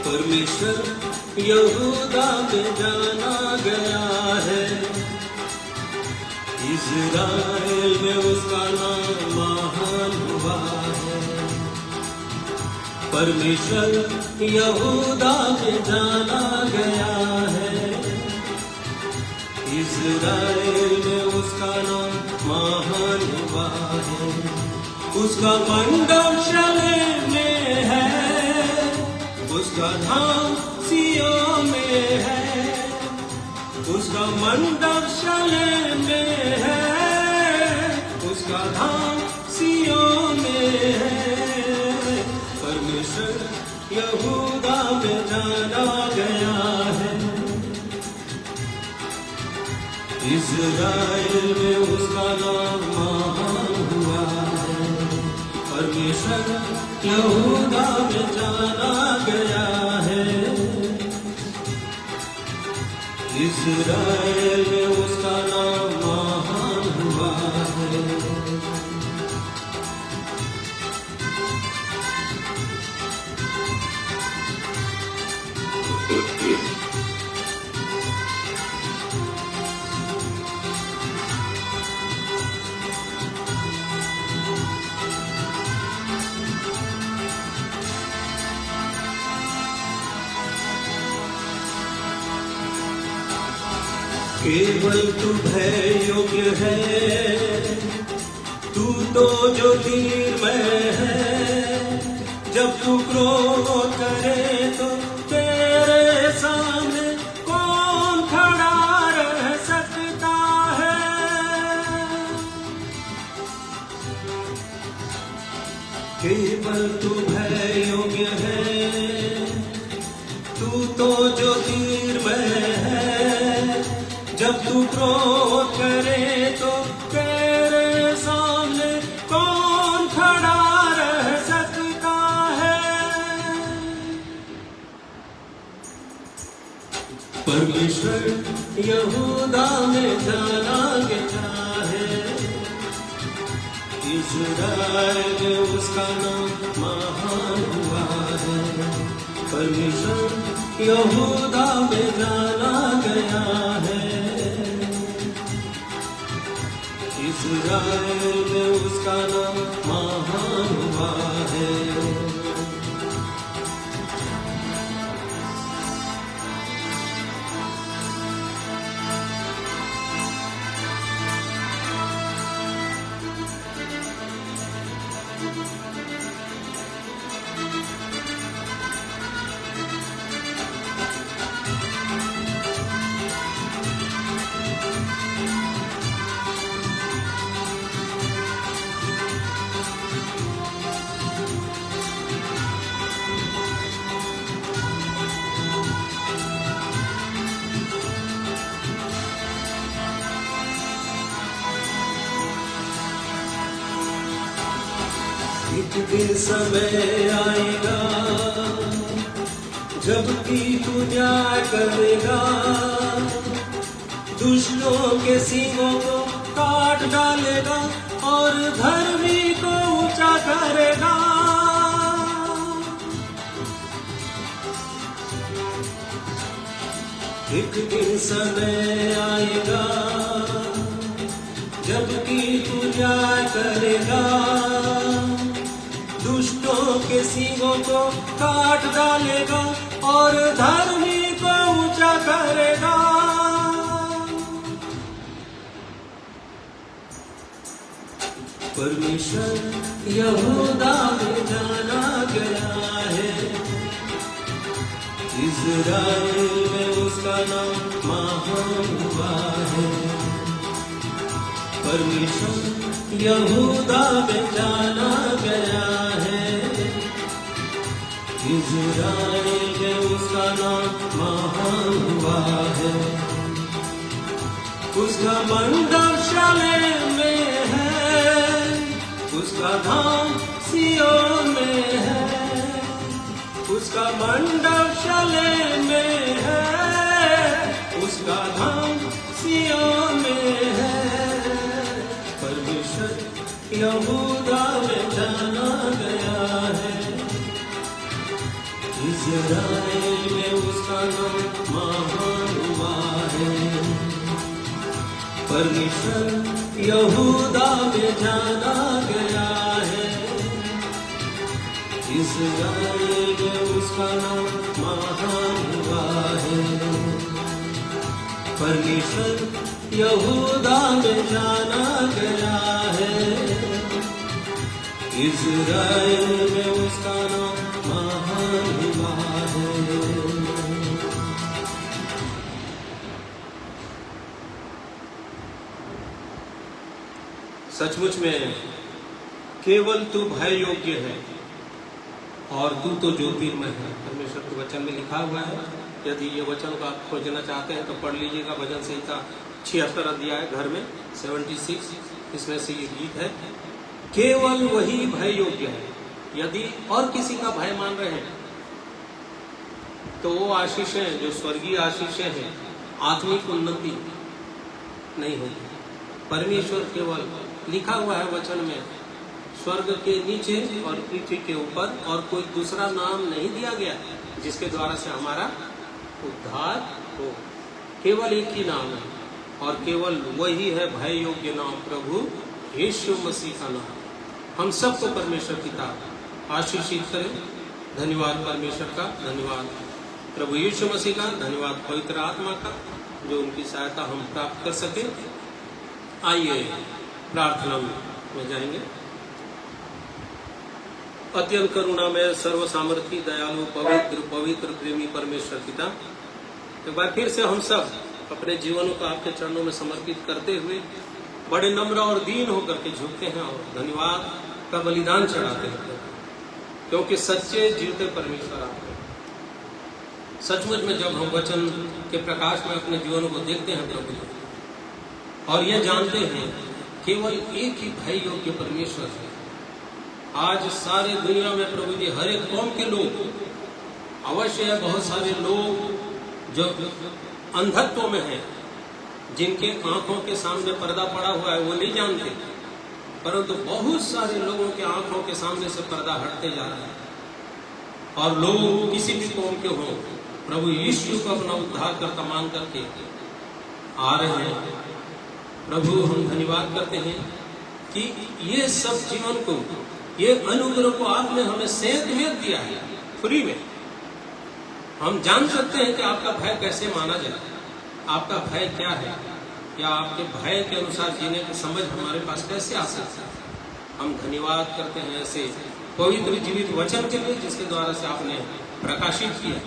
परमेश्वर यहूदा में जाना गया है, इज़राइल में उसका नाम महान हुआ है। परमेश्वर यहूदा में जाना गया है, इज़राइल में उसका नाम महान हुआ है। उसका मंडप शलेम में है, उसका धाम सिय्योन में है, उसका मंडप शलेम में है, उसका धाम सिय्योन में है। परमेश्वर यहूदा में जाना गया है, इज़राइल में उसका नाम महान हुआ है। परमेश्वर यहूदा में जाना गया है, इज़राइल में उसका नाम महान हुआ है। केवल तू भय योग्य है, तू तो ज्योतिर्मय है। जब तू क्रोध करे तो तेरे सामने कौन खड़ा रह सकता है। केवल तू भय योग्य है, तू तो ज्योतिर्मय है। जब तू क्रोध करे तो तेरे सामने कौन खड़ा रह सकता है। परमेश्वर यहूदा में जाना गया है, इज़राइल में उसका नाम महान हुआ है। परमेश्वर यहूदा में जाना गया है, इज़राइल में उसका नाम महान हुआ है। एक दिन समय आएगा जबकि तू न्याय करेगा, दुष्टों के सींगों को काट डालेगा और धर्मी को ऊंचा करेगा। एक दिन समय आएगा जबकि तू न्याय करेगा, दुष्टों के सींगों को काट डालेगा और धर्मी को ऊंचा करेगा। परमेश्वर यहूदा में जाना गया है, इज़राइल में उसका नाम महान हुआ है। परमेश्वर यहूदा में जाना गया है, इज़राइल में उसका नाम महान हुआ है। उसका मंडप शालेम में है, उसका धाम सिय्योन में है, उसका मंडप शालेम में है, उसका धाम सिय्योन में है। परमेश्वर यहूदा में जाना गया है, इज़राइल में उसका नाम महान हुआ है। परमेश्वर यहूदा में जाना गया है, इज़राइल में उसका नाम महान हुआ है। परमेश्वर यहूदा में जाना गया है, इज़राइल में उसका नाम महान हुआ है। सचमुच में केवल तू भय योग्य है और तू तो ज्योतिर्मय है। परमेश्वर के वचन में लिखा हुआ है। यदि ये वचन को आप खोजना चाहते हैं तो पढ़ लीजिएगा भजन संहिता 76 अध्याय घर में 76, इसमें से ये गीत है। केवल वही भय योग्य है। यदि और किसी का भय मान रहे हैं तो वो आशीषें जो स्वर्गीय आशीषें हैं, आत्मिक उन्नति नहीं होगी। परमेश्वर केवल लिखा हुआ है वचन में, स्वर्ग के नीचे और पृथ्वी के ऊपर और कोई दूसरा नाम नहीं दिया गया जिसके द्वारा से हमारा उद्धार हो। केवल एक ही नाम है और केवल वही है भय योग्य नाम, प्रभु यीशु मसीह का नाम। हम सबको परमेश्वर पिता आशीषित करें। धन्यवाद परमेश्वर का, धन्यवाद प्रभु यीशु मसीह का, धन्यवाद पवित्र आत्मा का जो उनकी सहायता हम प्राप्त कर सके। आइए प्रार्थना में जाएंगे। अत्यंत करुणा में सर्व सामर्थी दयालु पवित्र पवित्र प्रेमी परमेश्वर पिता, एक बार फिर से हम सब अपने जीवनों को आपके चरणों में समर्पित करते हुए बड़े नम्र और दीन होकर के झुकते हैं और धन्यवाद का बलिदान चढ़ाते हैं, क्योंकि सच्चे जीवते परमेश्वर आप हैं। सचमुच में जब हम वचन के प्रकाश में अपने जीवन को देखते हैं प्रभु जी, और ये जानते हैं केवल एक ही भय योग्य परमेश्वर है। आज सारे दुनिया में प्रभु जी हर एक कौम के लोग, अवश्य है बहुत सारे लोग जो अंधत्व में हैं, जिनके आंखों के सामने पर्दा पड़ा हुआ है, वो नहीं जानते, परंतु बहुत सारे लोगों के आंखों के सामने से पर्दा हटते जा रहा है। और लोग किसी भी कौम के हों, प्रभु यीशु को अपना उद्धार करता मान करके आ रहे हैं। प्रभु हम धन्यवाद करते हैं कि ये सब जीवन को, ये अनुग्रह को आपने हमें सेहत में दिया है, फ्री में। हम जान सकते हैं कि आपका भय कैसे माना जाए, आपका भय क्या है, या आपके भय के अनुसार जीने की समझ हमारे पास कैसे आ सकता है। हम धन्यवाद करते हैं ऐसे पवित्र जीवित वचन के लिए जिसके द्वारा से आपने प्रकाशित किया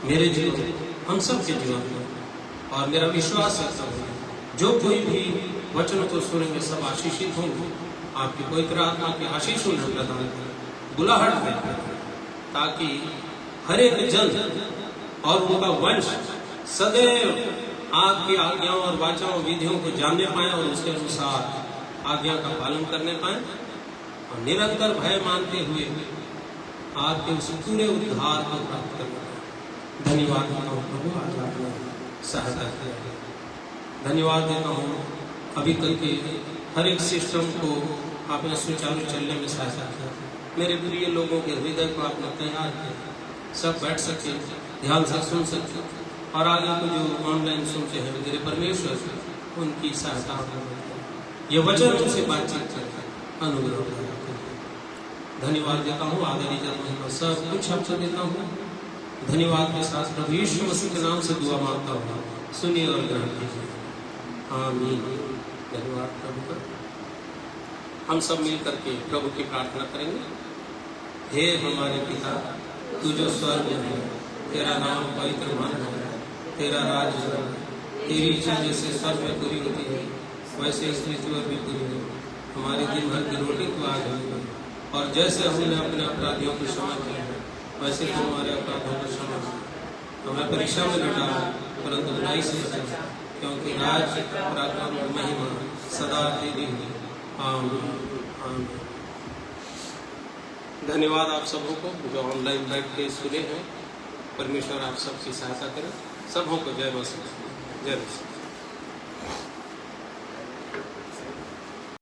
मेरे जीवन, हम सब के जीवन में। और मेरा विश्वास है जो कोई भी वचन को सुनेंगे सब आशीषित होंगे। आपकी पवित्र आत्मा की आशीष उन्हें प्रदान करें, बुलाहट दें, ताकि हर एक जन और उनका वंश सदैव आपकी आज्ञाओं और वाचाओं विधियों को जानने पाए और उसके अनुसार आज्ञा का पालन करने पाए, और निरंतर भय मानते हुए आपके उस पूरे उद्धार को प्राप्त करने पाए। धन्यवाद देता हूँ प्रभु, आज आपने सहायता किया। धन्यवाद देता हूँ अभी तक के हर एक सिस्टम को आपने सुचारू चलने में सहायता किया। मेरे प्रिय लोगों के हृदय को आपने तैयार किया, सब बैठ सके, ध्यान से सुन सके। और आगे को जो ऑनलाइन सुनते हैं मेरे परमेश्वर उनकी सहायता हो, ये वचन उनसे बातचीत करके अनुग्रह करें। धन्यवाद देता हूँ, आदर इज्जत महिमा सब कुछ आपको देता हूँ। धन्यवाद के साथ प्रभु यीशु मसीह के नाम से दुआ मांगता हूँ, सुनिए और ग्रहण कीजिए। आमीन। धन्यवाद प्रभु का। हम सब मिल करके प्रभु की प्रार्थना करेंगे। हे हमारे पिता, तू जो स्वर्ग में है, तेरा नाम पवित्र माना जाए, तेरा राज हो, तेरी इच्छा जैसे स्वर्ग में पूरी होती है वैसे इस पृथ्वी पर भी पूरी हो। हमारे दिन भर की रोटी को आज हमें, और जैसे हमने अपने अपराधियों को क्षमा किया है वैसे तो हमारे अपराधों को क्षमा कर। हमें परीक्षा में न डाल परंतु बुराई से बचा, क्योंकि राज पराक्रम और महिमा सदा तेरी है। आमीन। आमीन। धन्यवाद आप सबों को जो ऑनलाइन बैठ के सुने हैं। परमेश्वर आप सबकी सहायता करें। सबों को जय मसीह। जय मसीह।